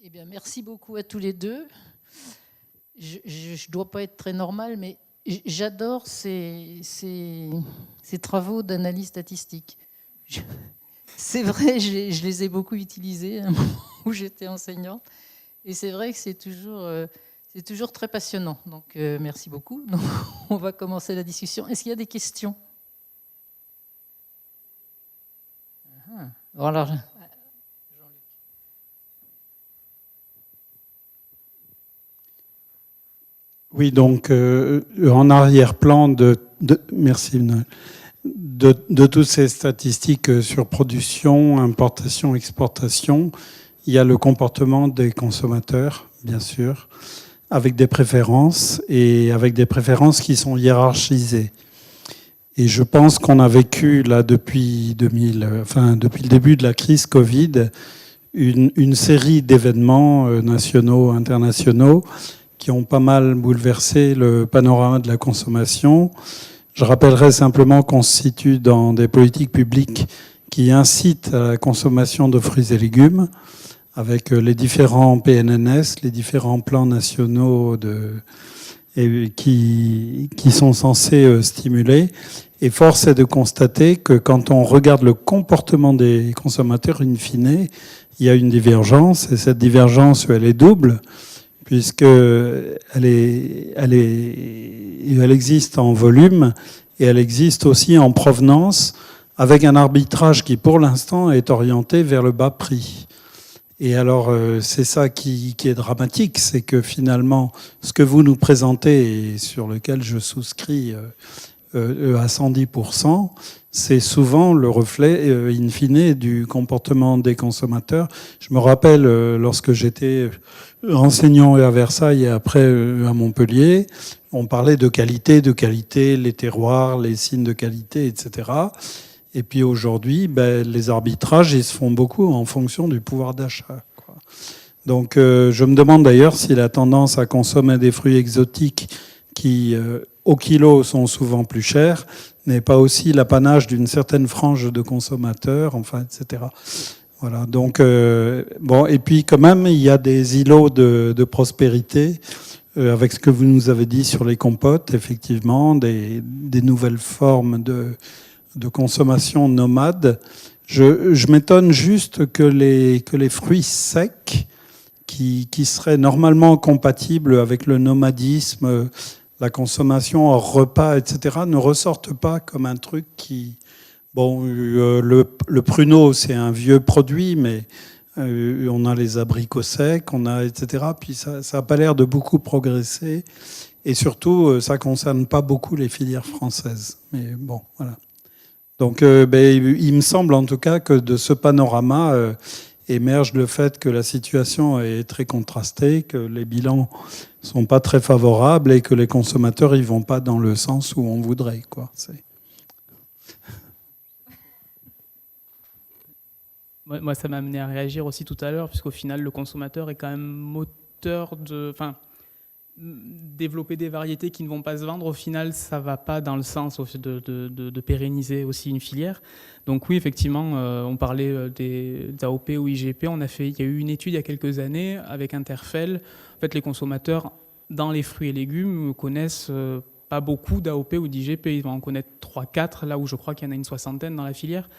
Eh bien, merci beaucoup à tous les deux. Je ne dois pas être très normale, mais j'adore ces travaux d'analyse statistique. C'est vrai, je les ai beaucoup utilisés à un moment où j'étais enseignante. Et c'est vrai que c'est toujours très passionnant. Donc, merci beaucoup. Donc, on va commencer la discussion. Est-ce qu'il y a des questions ? Alors, oui, donc en arrière-plan merci de toutes ces statistiques sur production, importation, exportation, il y a le comportement des consommateurs, bien sûr, avec des préférences et avec des préférences qui sont hiérarchisées. Et je pense qu'on a vécu là depuis le début de la crise Covid, une série d'événements nationaux, internationaux, qui ont pas mal bouleversé le panorama de la consommation. Je rappellerai simplement qu'on se situe dans des politiques publiques qui incitent à la consommation de fruits et légumes, avec les différents PNNS, les différents plans nationaux qui sont censés stimuler. Et force est de constater que quand on regarde le comportement des consommateurs, in fine, il y a une divergence, et cette divergence, elle est double, puisqu'elle existe en volume et elle existe aussi en provenance, avec un arbitrage qui, pour l'instant, est orienté vers le bas prix. Et alors, c'est ça qui est dramatique, c'est que finalement, ce que vous nous présentez et sur lequel je souscris à 110%, c'est souvent le reflet, in fine, du comportement des consommateurs. Je me rappelle, lorsque j'étais enseignant à Versailles et après à Montpellier, on parlait de qualité, les terroirs, les signes de qualité, etc. Et puis aujourd'hui, les arbitrages, ils se font beaucoup en fonction du pouvoir d'achat, quoi. Donc je me demande d'ailleurs si la tendance à consommer des fruits exotiques qui, au kilo, sont souvent plus chers, n'est pas aussi l'apanage d'une certaine frange de consommateurs, enfin, etc. Voilà. Donc et puis quand même, il y a des îlots de prospérité. Avec ce que vous nous avez dit sur les compotes, effectivement, des nouvelles formes de consommation nomade. Je m'étonne juste que les fruits secs, qui seraient normalement compatibles avec le nomadisme, la consommation hors repas, etc., ne ressortent pas comme un truc qui... Bon, le pruneau, c'est un vieux produit, mais on a les abricots secs, on a, etc. Puis ça n'a pas l'air de beaucoup progresser. Et surtout, ça ne concerne pas beaucoup les filières françaises. Mais bon, voilà. Donc, il me semble en tout cas que de ce panorama émerge le fait que la situation est très contrastée, que les bilans ne sont pas très favorables et que les consommateurs ne vont pas dans le sens où on voudrait, quoi. Moi, ça m'a amené à réagir aussi tout à l'heure, puisqu'au final, le consommateur est quand même moteur de... Enfin, développer des variétés qui ne vont pas se vendre, au final, ça ne va pas dans le sens de pérenniser aussi une filière. Donc oui, effectivement, on parlait des AOP ou IGP. Il y a eu une étude il y a quelques années avec Interfel. En fait, les consommateurs, dans les fruits et légumes, connaissent pas beaucoup d'AOP ou d'IGP. Ils vont en connaître 3-4, là où je crois qu'il y en a une soixantaine dans la filière.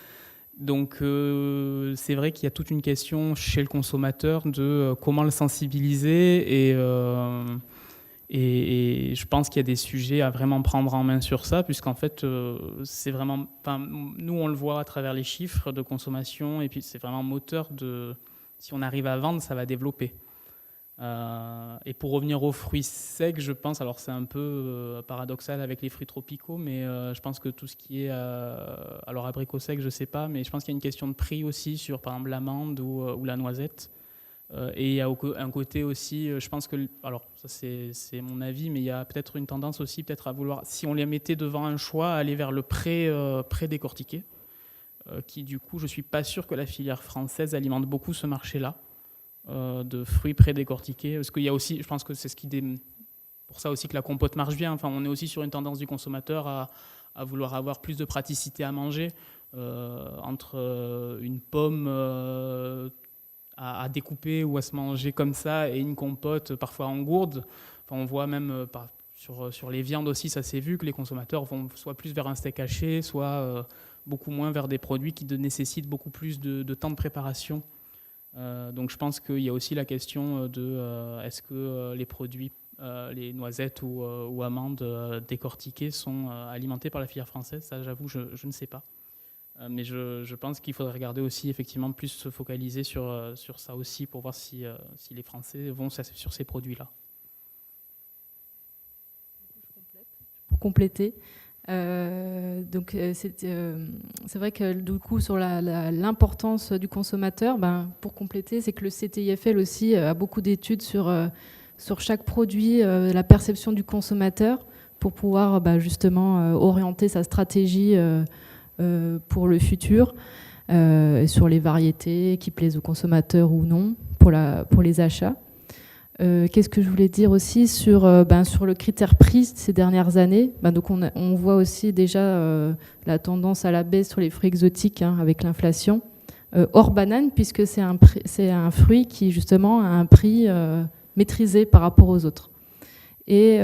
Donc c'est vrai qu'il y a toute une question chez le consommateur de comment le sensibiliser et je pense qu'il y a des sujets à vraiment prendre en main sur ça, puisqu'en fait, c'est vraiment... Enfin, nous, on le voit à travers les chiffres de consommation, et puis c'est vraiment moteur de... Si on arrive à vendre, ça va développer. Et pour revenir aux fruits secs, je pense, alors c'est un peu paradoxal avec les fruits tropicaux, mais je pense que tout ce qui est... alors abricot sec, je ne sais pas, mais je pense qu'il y a une question de prix aussi sur, par exemple, l'amande ou la noisette. Et il y a un côté aussi, je pense que, alors ça c'est mon avis, mais il y a peut-être une tendance aussi peut-être à vouloir, si on les mettait devant un choix, aller vers le pré-décortiqué, qui du coup, je ne suis pas sûr que la filière française alimente beaucoup ce marché-là, de fruits pré-décortiqués, parce qu'il y a aussi, je pense que c'est pour ça aussi que la compote marche bien, enfin on est aussi sur une tendance du consommateur à vouloir avoir plus de praticité à manger, entre une pomme... à découper ou à se manger comme ça et une compote parfois en gourde. Enfin, on voit même sur les viandes aussi, ça s'est vu que les consommateurs vont soit plus vers un steak haché, soit beaucoup moins vers des produits qui nécessitent beaucoup plus de temps de préparation. Donc je pense qu'il y a aussi la question de est-ce que les produits, les noisettes ou amandes décortiquées sont alimentés par la filière française. Ça, j'avoue, je ne sais pas. Mais je pense qu'il faudrait regarder aussi, effectivement, plus se focaliser sur ça aussi pour voir si les Français vont sur ces produits-là. Pour compléter, donc c'est vrai que du coup, sur l'importance du consommateur, pour compléter, c'est que le CTIFL aussi a beaucoup d'études sur chaque produit, la perception du consommateur pour pouvoir justement orienter sa stratégie pour le futur, sur les variétés qui plaisent aux consommateurs ou non, pour les achats. Qu'est-ce que je voulais dire aussi sur le critère prix ces dernières années, donc on voit aussi déjà la tendance à la baisse sur les fruits exotiques avec l'inflation, hors banane, puisque c'est un fruit qui justement a un prix maîtrisé par rapport aux autres. Et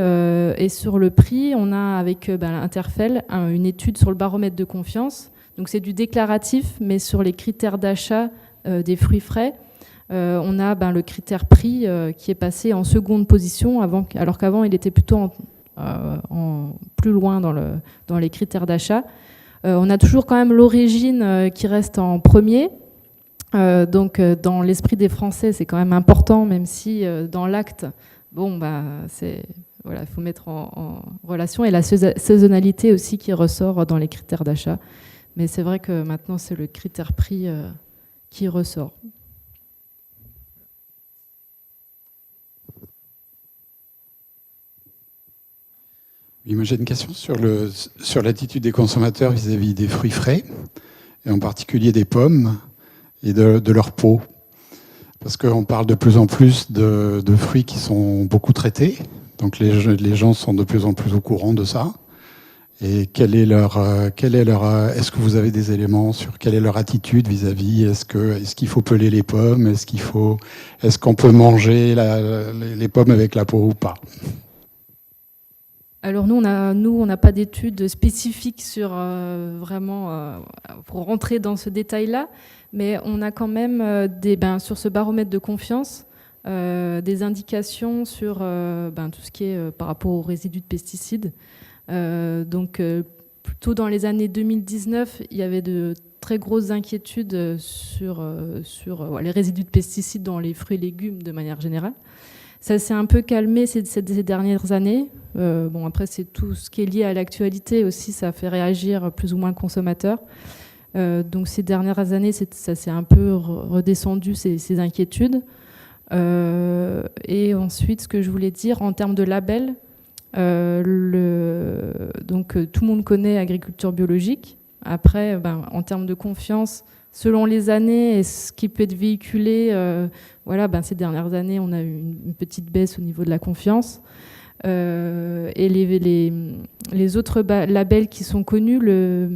sur le prix, on a avec l'Interfel une étude sur le baromètre de confiance. Donc c'est du déclaratif, mais sur les critères d'achat des fruits frais, on a le critère prix qui est passé en seconde position, alors qu'avant il était plutôt plus loin dans les critères d'achat. On a toujours quand même l'origine qui reste en premier. Donc dans l'esprit des Français, c'est quand même important, même si dans l'acte... il faut mettre en relation, et la saisonnalité aussi qui ressort dans les critères d'achat. Mais c'est vrai que maintenant, c'est le critère prix qui ressort. Oui, moi j'ai une question sur l'attitude des consommateurs vis-à-vis des fruits frais, et en particulier des pommes et de leur peau. Parce qu'on parle de plus en plus de fruits qui sont beaucoup traités, donc les gens sont de plus en plus au courant de ça. Et est-ce que vous avez des éléments sur quelle est leur attitude vis-à-vis, est-ce qu'il faut peler les pommes, est-ce qu'on peut manger les pommes avec la peau ou pas? Alors nous, on n'a pas d'études spécifiques sur vraiment pour rentrer dans ce détail-là, mais on a quand même sur ce baromètre de confiance, des indications sur tout ce qui est par rapport aux résidus de pesticides. Plutôt dans les années 2019, il y avait de très grosses inquiétudes sur les résidus de pesticides dans les fruits et légumes de manière générale. Ça s'est un peu calmé ces dernières années. Après, c'est tout ce qui est lié à l'actualité aussi, ça fait réagir plus ou moins le consommateur. Donc ces dernières années, ça s'est un peu redescendu, ces inquiétudes. Et ensuite, ce que je voulais dire en termes de label, tout le monde connaît agriculture biologique. Après, en termes de confiance, selon les années et ce qui peut être véhiculé, ces dernières années, on a eu une petite baisse au niveau de la confiance. Et les autres labels qui sont connus, le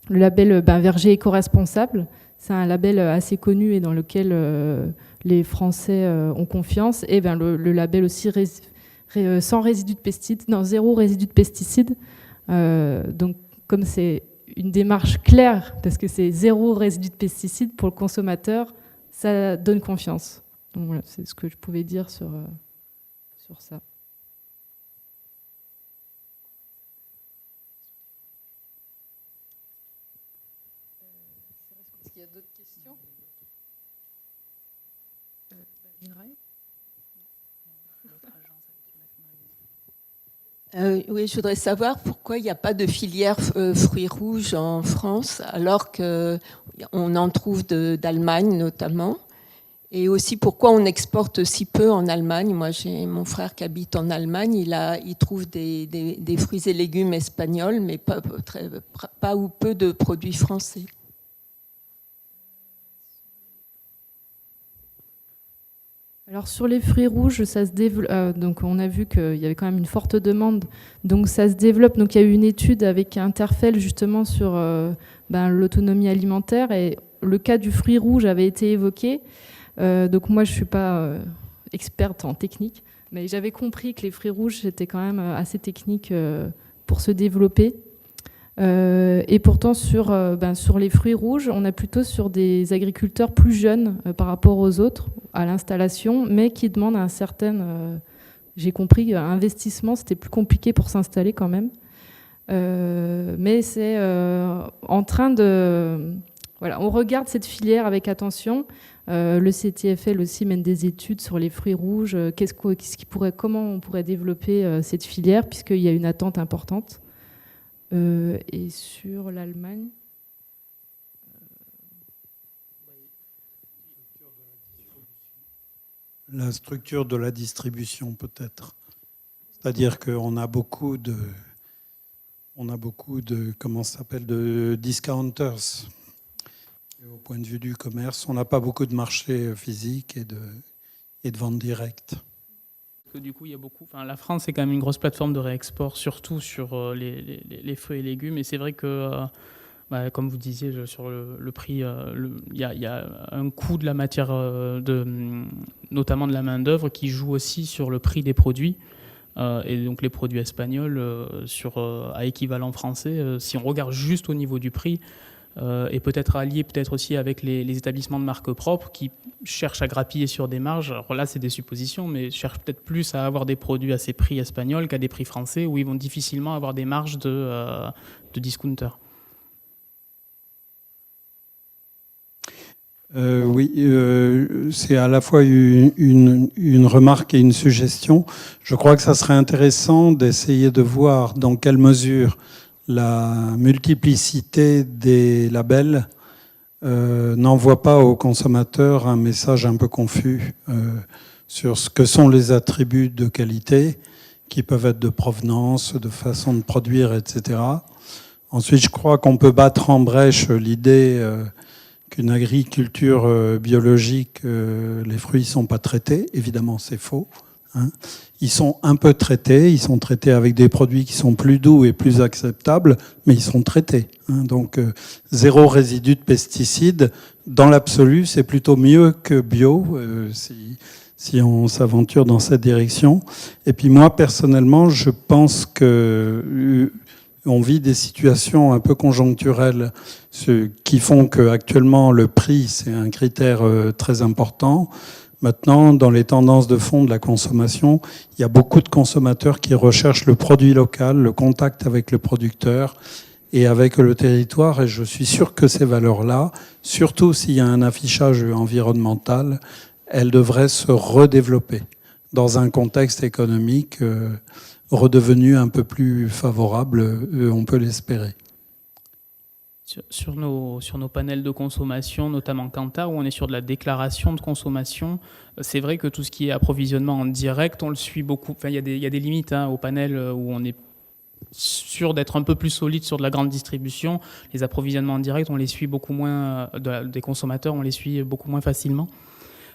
label Verger éco-responsable, c'est un label assez connu et dans lequel les Français ont confiance. Et le label aussi sans résidus de pesticides, zéro résidu de pesticides. Donc, comme c'est une démarche claire, parce que c'est zéro résidu de pesticides pour le consommateur, ça donne confiance. Donc voilà, c'est ce que je pouvais dire sur ça. Est-ce qu'il y a d'autres questions ? Oui, je voudrais savoir pourquoi il n'y a pas de filière fruits rouges en France, alors qu'on en trouve d'Allemagne notamment. Et aussi pourquoi on exporte si peu en Allemagne. Moi, j'ai mon frère qui habite en Allemagne, il trouve des fruits et légumes espagnols, mais pas ou peu de produits français. Alors sur les fruits rouges, ça se développe. Donc on a vu qu'il y avait quand même une forte demande. Donc ça se développe. Donc il y a eu une étude avec Interfel justement sur l'autonomie alimentaire et le cas du fruit rouge avait été évoqué. Donc moi je suis pas experte en technique, mais j'avais compris que les fruits rouges c'était quand même assez technique pour se développer. Et pourtant sur les fruits rouges, on a plutôt sur des agriculteurs plus jeunes par rapport aux autres à l'installation, mais qui demandent un certain, j'ai compris, investissement. C'était plus compliqué pour s'installer quand même. Mais c'est en train de... Voilà, on regarde cette filière avec attention. Le CTFL aussi mène des études sur les fruits rouges. Comment on pourrait développer cette filière, puisqu'il y a une attente importante. Et sur l'Allemagne, la structure de la distribution peut-être. C'est-à-dire qu'on a beaucoup de comment ça s'appelle, de discounters. Et au point de vue du commerce, on n'a pas beaucoup de marché physique et de vente directe. Du coup, il y a beaucoup. Enfin, la France est quand même une grosse plateforme de réexport, surtout sur les fruits et légumes. Et c'est vrai que, comme vous disiez, sur le prix, il y a un coût de la matière, notamment de la main d'œuvre, qui joue aussi sur le prix des produits. Et donc les produits espagnols à équivalent français, si on regarde juste au niveau du prix, et peut-être allié aussi avec les établissements de marque propre qui cherchent à grappiller sur des marges. Alors là, c'est des suppositions, mais cherchent peut-être plus à avoir des produits à ces prix espagnols qu'à des prix français, où ils vont difficilement avoir des marges de discounter. C'est à la fois une remarque et une suggestion. Je crois que ça serait intéressant d'essayer de voir dans quelle mesure la multiplicité des labels n'envoie pas aux consommateurs un message un peu confus sur ce que sont les attributs de qualité, qui peuvent être de provenance, de façon de produire, etc. Ensuite, je crois qu'on peut battre en brèche l'idée qu'une agriculture biologique, les fruits ne sont pas traités. Évidemment, c'est faux. Ils sont un peu traités, ils sont traités avec des produits qui sont plus doux et plus acceptables, mais ils sont traités. Donc, zéro résidu de pesticides. Dans l'absolu, c'est plutôt mieux que bio, si on s'aventure dans cette direction. Et puis moi, personnellement, je pense que on vit des situations un peu conjoncturelles qui font qu'actuellement, le prix, c'est un critère très important. Maintenant, dans les tendances de fond de la consommation, il y a beaucoup de consommateurs qui recherchent le produit local, le contact avec le producteur et avec le territoire. Et je suis sûr que ces valeurs-là, surtout s'il y a un affichage environnemental, elles devraient se redévelopper dans un contexte économique redevenu un peu plus favorable, on peut l'espérer. Sur nos panels de consommation, notamment Kantar, où on est sur de la déclaration de consommation, c'est vrai que tout ce qui est approvisionnement en direct, on le suit beaucoup. Enfin, il y a des limites au panel où on est sûr d'être un peu plus solide sur de la grande distribution. Les approvisionnements en direct, on les suit beaucoup moins, des consommateurs, on les suit beaucoup moins facilement.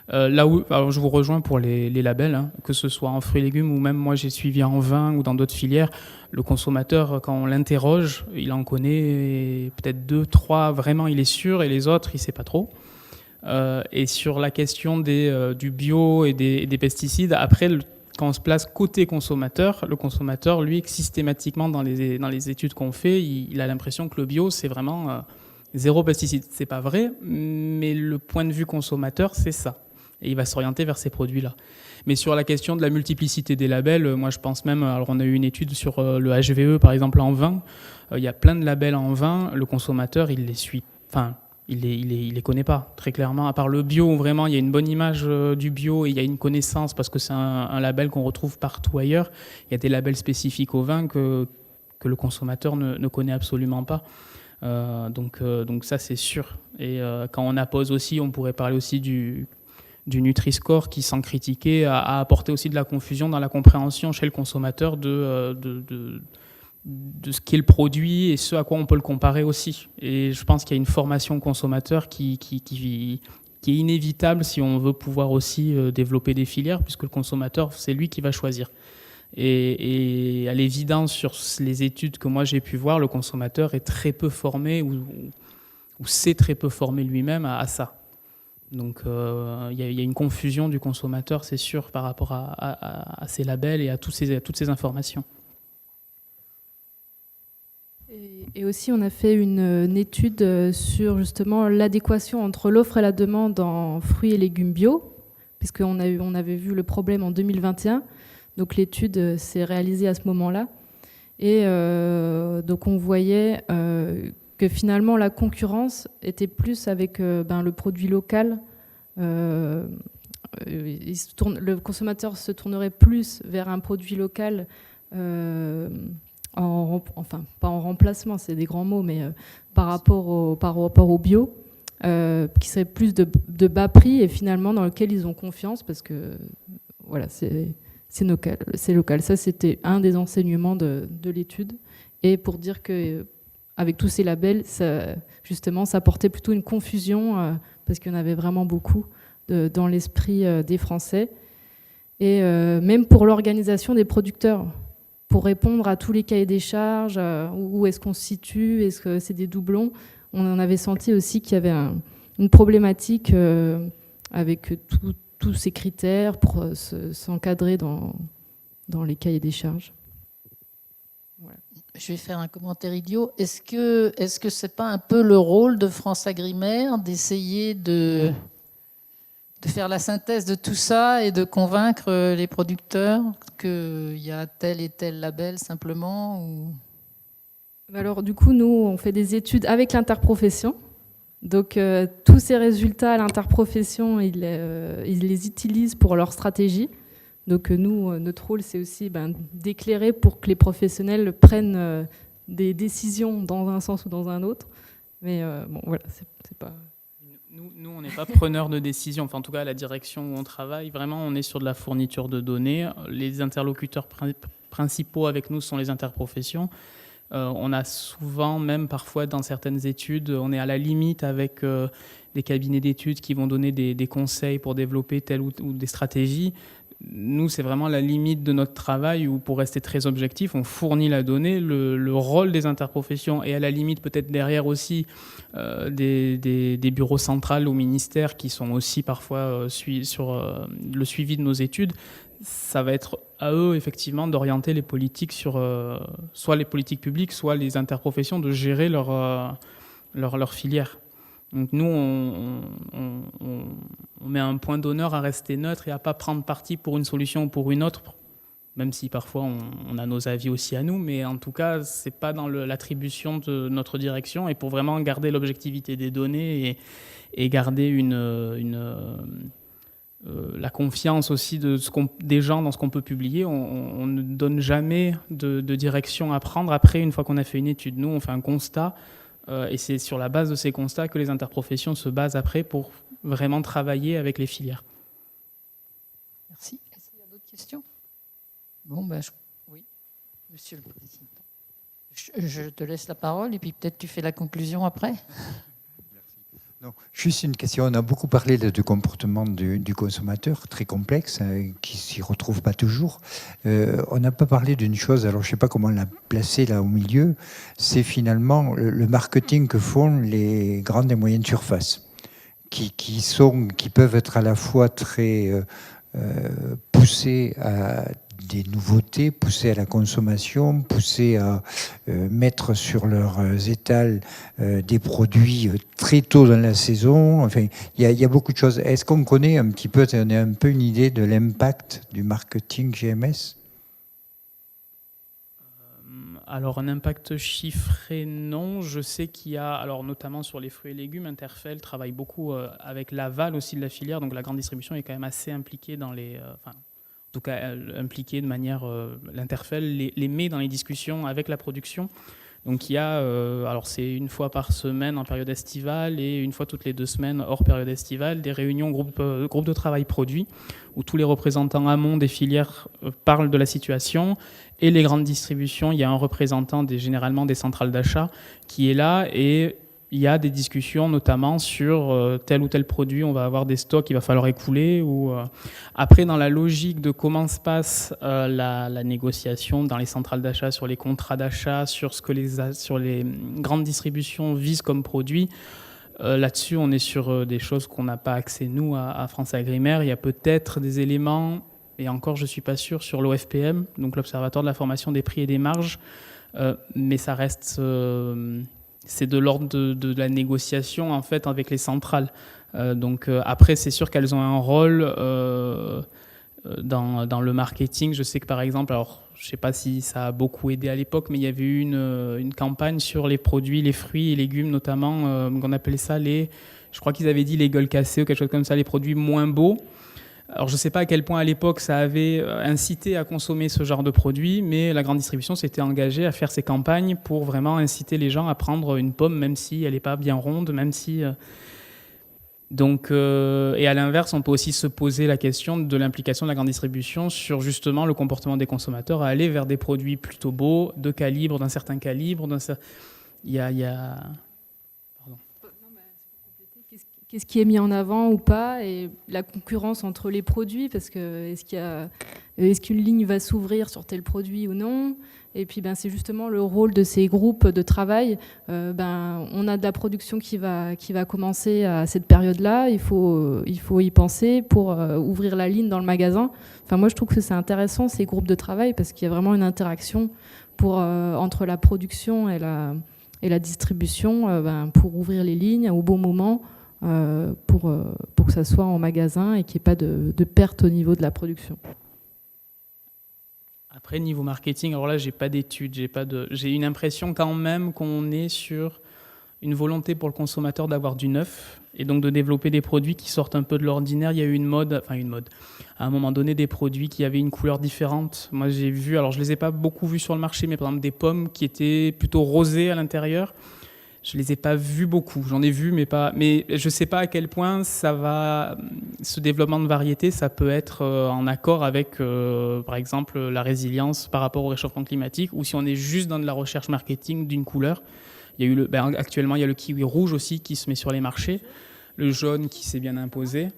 Là où, alors je vous rejoins pour les labels, que ce soit en fruits et légumes ou même moi j'ai suivi en vin ou dans d'autres filières, le consommateur, quand on l'interroge, il en connaît peut-être 2, 3, vraiment il est sûr, et les autres il ne sait pas trop. Et sur la question du bio et des pesticides, après, quand on se place côté consommateur, le consommateur, lui, systématiquement dans les études qu'on fait, il a l'impression que le bio c'est vraiment zéro pesticide. C'est pas vrai, mais le point de vue consommateur, c'est ça. Et il va s'orienter vers ces produits-là. Mais sur la question de la multiplicité des labels, moi je pense même, alors on a eu une étude sur le HVE par exemple en vin, il y a plein de labels en vin, le consommateur il les suit, enfin il les connaît pas très clairement, à part le bio où vraiment il y a une bonne image du bio et il y a une connaissance parce que c'est un label qu'on retrouve partout ailleurs. Il y a des labels spécifiques au vin que le consommateur ne connaît absolument pas. Donc ça c'est sûr. Et quand on appose aussi, on pourrait parler aussi du Nutri-Score qui, sans critiquer, a apporté aussi de la confusion dans la compréhension chez le consommateur de ce qu'est le produit et ce à quoi on peut le comparer aussi. Et je pense qu'il y a une formation consommateur qui est inévitable si on veut pouvoir aussi développer des filières, puisque le consommateur, c'est lui qui va choisir. Et à l'évidence, sur les études que moi j'ai pu voir, le consommateur est très peu formé ou sait très peu former lui-même à ça. Donc il y a une confusion du consommateur, c'est sûr, par rapport à ces labels et à toutes ces informations. Et aussi, on a fait une étude sur justement l'adéquation entre l'offre et la demande en fruits et légumes bio, puisqu'on avait vu le problème en 2021. Donc l'étude s'est réalisée à ce moment-là. Et donc on voyait que finalement la concurrence était plus avec le produit local. Le consommateur se tournerait plus vers un produit local, enfin pas en remplacement, c'est des grands mots, mais par rapport au bio, qui serait plus de bas prix et finalement dans lequel ils ont confiance parce que voilà, c'est local. Ça, c'était un des enseignements de l'étude. Et pour dire que avec tous ces labels, justement, ça portait plutôt une confusion parce qu'il y en avait vraiment beaucoup dans l'esprit des Français. Et même pour l'organisation des producteurs, pour répondre à tous les cahiers des charges, où est-ce qu'on se situe, est-ce que c'est des doublons, on en avait senti aussi qu'il y avait une problématique avec tous ces critères pour s'encadrer dans les cahiers des charges. Voilà. Je vais faire un commentaire idiot. Est-ce que c'est pas un peu le rôle de FranceAgriMer d'essayer de faire la synthèse de tout ça et de convaincre les producteurs qu'il y a tel et tel label simplement ou... Alors du coup, nous, on fait des études avec l'interprofession. Donc tous ces résultats à l'interprofession, ils les utilisent pour leur stratégie. Donc nous, notre rôle, c'est aussi d'éclairer pour que les professionnels prennent des décisions dans un sens ou dans un autre. Mais bon, voilà, c'est pas... Nous, on n'est pas preneurs de décision. Enfin, en tout cas, à la direction où on travaille, vraiment, on est sur de la fourniture de données. Les interlocuteurs principaux avec nous sont les interprofessions. On a souvent, même parfois dans certaines études, on est à la limite avec des cabinets d'études qui vont donner des conseils pour développer telle ou des stratégies. Nous, c'est vraiment la limite de notre travail où, pour rester très objectif, on fournit la donnée, le rôle des interprofessions et à la limite peut-être derrière aussi des bureaux centrales ou ministères qui sont aussi parfois sur le suivi de nos études. Ça va être à eux, effectivement, d'orienter les politiques sur soit les politiques publiques, soit les interprofessions, de gérer leur filière. Donc nous, on met un point d'honneur à rester neutre et à ne pas prendre parti pour une solution ou pour une autre, même si parfois on a nos avis aussi à nous, mais en tout cas, ce n'est pas dans l'attribution de notre direction, et pour vraiment garder l'objectivité des données et garder la confiance aussi des gens dans ce qu'on peut publier, on ne donne jamais de direction à prendre après, une fois qu'on a fait une étude. Nous, on fait un constat, et c'est sur la base de ces constats que les interprofessions se basent après pour vraiment travailler avec les filières. Merci. Est-ce qu'il y a d'autres questions? Bon, ben, oui, Monsieur le Président. Je te laisse la parole et puis peut-être tu fais la conclusion après. Non, juste une question. On a beaucoup parlé du comportement du consommateur, très complexe, qui s'y retrouve pas toujours. On n'a pas parlé d'une chose, alors je ne sais pas comment la placer là au milieu, c'est finalement le marketing que font les grandes et moyennes surfaces, qui peuvent être à la fois très poussées à des nouveautés, poussées à la consommation, poussées à mettre sur leurs étals des produits très tôt dans la saison. Enfin, il y a beaucoup de choses. Est-ce qu'on connaît un petit peu, on a un peu une idée de l'impact du marketing GMS? Alors, un impact chiffré, non. Je sais qu'il y a, alors notamment sur les fruits et légumes, Interfell travaille beaucoup avec l'aval aussi de la filière, donc la grande distribution est quand même assez impliquée dans les... en tout cas impliquée de manière... L'Interfell les met dans les discussions avec la production. Donc il y a, alors c'est une fois par semaine en période estivale et une fois toutes les 2 semaines hors période estivale, des réunions groupe de travail produits où tous les représentants amont des filières parlent de la situation, et les grandes distributions, il y a un représentant généralement des centrales d'achat qui est là, et il y a des discussions notamment sur tel ou tel produit, on va avoir des stocks qu'il va falloir écouler. Après, dans la logique de comment se passe la négociation dans les centrales d'achat, sur les contrats d'achat, sur ce que sur les grandes distributions visent comme produits, là-dessus, on est sur des choses qu'on n'a pas accès, nous, à France Agrimaire. Il y a peut-être des éléments, et encore, je ne suis pas sûr, sur l'OFPM, donc l'Observatoire de la formation des prix et des marges, mais ça reste... c'est de l'ordre de la négociation en fait avec les centrales. Donc après, c'est sûr qu'elles ont un rôle dans le marketing. Je sais que par exemple, alors je ne sais pas si ça a beaucoup aidé à l'époque, mais il y avait eu une campagne sur les produits, les fruits et légumes notamment, qu'on appelait ça je crois qu'ils avaient dit les gueules cassées ou quelque chose comme ça, les produits moins beaux. Alors je ne sais pas à quel point à l'époque ça avait incité à consommer ce genre de produits, mais la grande distribution s'était engagée à faire ces campagnes pour vraiment inciter les gens à prendre une pomme, même si elle n'est pas bien ronde, même si... Donc, et à l'inverse, on peut aussi se poser la question de l'implication de la grande distribution sur justement le comportement des consommateurs à aller vers des produits plutôt beaux, de calibre, d'un certain calibre. Il y a... Qu'est-ce qui est mis en avant ou pas, et la concurrence entre les produits, parce que est-ce qu'une ligne va s'ouvrir sur tel produit ou non? Et puis c'est justement le rôle de ces groupes de travail. On a de la production qui va commencer à cette période-là, il faut y penser pour ouvrir la ligne dans le magasin. Enfin, moi je trouve que c'est intéressant ces groupes de travail, parce qu'il y a vraiment une interaction entre la production et la distribution pour ouvrir les lignes au bon moment. Pour que ça soit en magasin et qu'il n'y ait pas de perte au niveau de la production. Après, niveau marketing, alors là, j'ai pas d'études, j'ai une impression quand même qu'on est sur une volonté pour le consommateur d'avoir du neuf et donc de développer des produits qui sortent un peu de l'ordinaire. Il y a eu une mode, à un moment donné, des produits qui avaient une couleur différente. Moi, j'ai vu, alors je les ai pas beaucoup vus sur le marché, mais par exemple des pommes qui étaient plutôt rosées à l'intérieur. Je les ai pas vus beaucoup. J'en ai vu, mais pas. Mais je sais pas à quel point ce développement de variété, ça peut être en accord avec, par exemple, la résilience par rapport au réchauffement climatique, ou si on est juste dans de la recherche marketing d'une couleur. Il y a eu actuellement, il y a le kiwi rouge aussi qui se met sur les marchés, le jaune qui s'est bien imposé.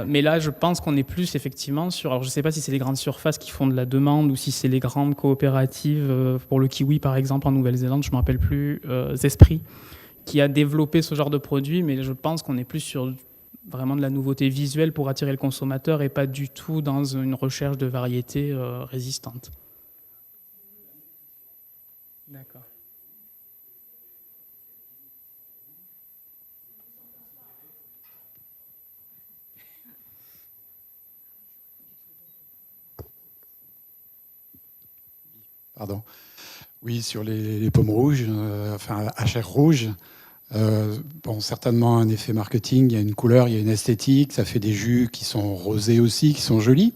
Mais là, je pense qu'on est plus effectivement sur... Alors, je ne sais pas si c'est les grandes surfaces qui font de la demande ou si c'est les grandes coopératives, pour le kiwi, par exemple, en Nouvelle-Zélande, je ne me rappelle plus, Zespri, qui a développé ce genre de produit. Mais je pense qu'on est plus sur vraiment de la nouveauté visuelle pour attirer le consommateur et pas du tout dans une recherche de variété résistante. D'accord. Pardon. Oui, sur les pommes rouges, enfin à chair rouge. Bon, certainement un effet marketing, il y a une couleur, il y a une esthétique, ça fait des jus qui sont rosés aussi, qui sont jolis.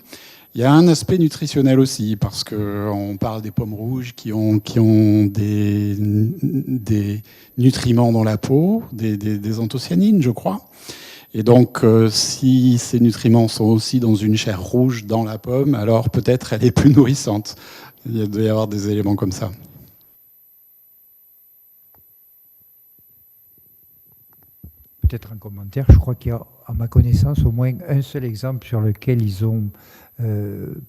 Il y a un aspect nutritionnel aussi, parce qu'on parle des pommes rouges qui ont des nutriments dans la peau, des anthocyanines, je crois. Et donc, si ces nutriments sont aussi dans une chair rouge dans la pomme, alors peut-être elle est plus nourrissante. Il doit y avoir des éléments comme ça. Peut-être un commentaire. Je crois qu'il y a, à ma connaissance, au moins un seul exemple sur lequel ils ont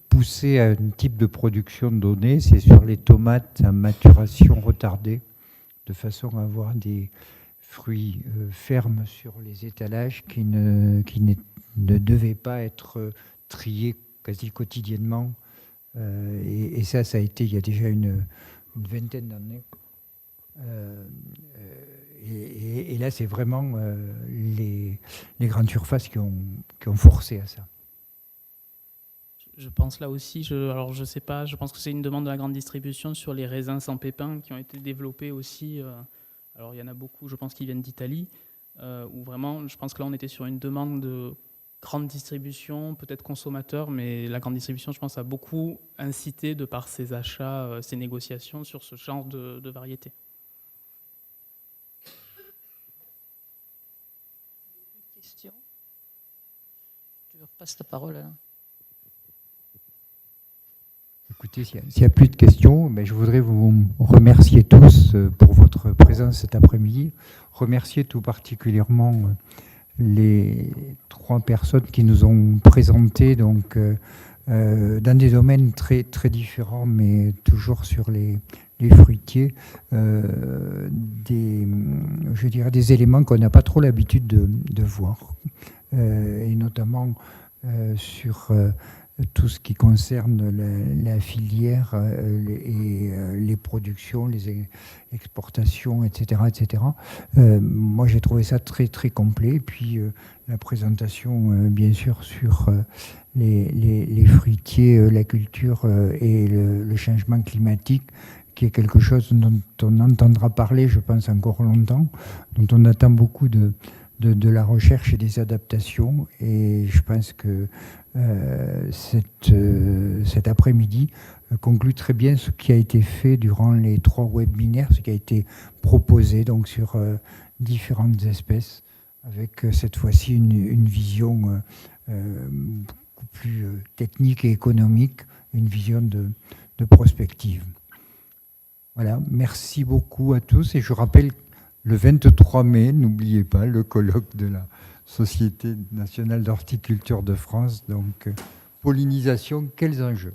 poussé à un type de production donnée, c'est sur les tomates à maturation retardée, de façon à avoir des fruits fermes sur les étalages qui ne devaient pas être triés quasi quotidiennement. Et ça a été il y a déjà une vingtaine d'années. Et là, c'est vraiment les grandes surfaces qui ont forcé à ça. Je pense là aussi, alors je sais pas, je pense que c'est une demande de la grande distribution sur les raisins sans pépins qui ont été développés aussi. Alors il y en a beaucoup, je pense, qui viennent d'Italie, où vraiment, je pense que là on était sur une demande de grande distribution, peut-être consommateur, mais la grande distribution, je pense, a beaucoup incité de par ses achats, ses négociations sur ce genre de variété. Question. Je repasse la parole à... Écoutez, s'il n'y a plus de questions, je voudrais vous remercier tous pour votre présence cet après-midi. Remercier tout particulièrement les 3 personnes qui nous ont présenté donc, dans des domaines très, très différents, mais toujours sur les fruitiers, des éléments qu'on n'a pas trop l'habitude de voir, et notamment sur tout ce qui concerne la filière et les productions, les exportations, etc. etc. Moi, j'ai trouvé ça très, très complet. Et puis, la présentation, bien sûr, sur les fruitiers, la culture et le changement climatique, qui est quelque chose dont on entendra parler, je pense, encore longtemps, dont on attend beaucoup de la recherche et des adaptations. Et je pense que cet après-midi conclut très bien ce qui a été fait durant les 3 webinaires, ce qui a été proposé donc sur différentes espèces, avec cette fois-ci une vision beaucoup plus technique et économique, une vision de prospective. Voilà, merci beaucoup à tous, et je rappelle le 23 mai, n'oubliez pas, le colloque de la Société nationale d'horticulture de France, donc pollinisation, quels enjeux?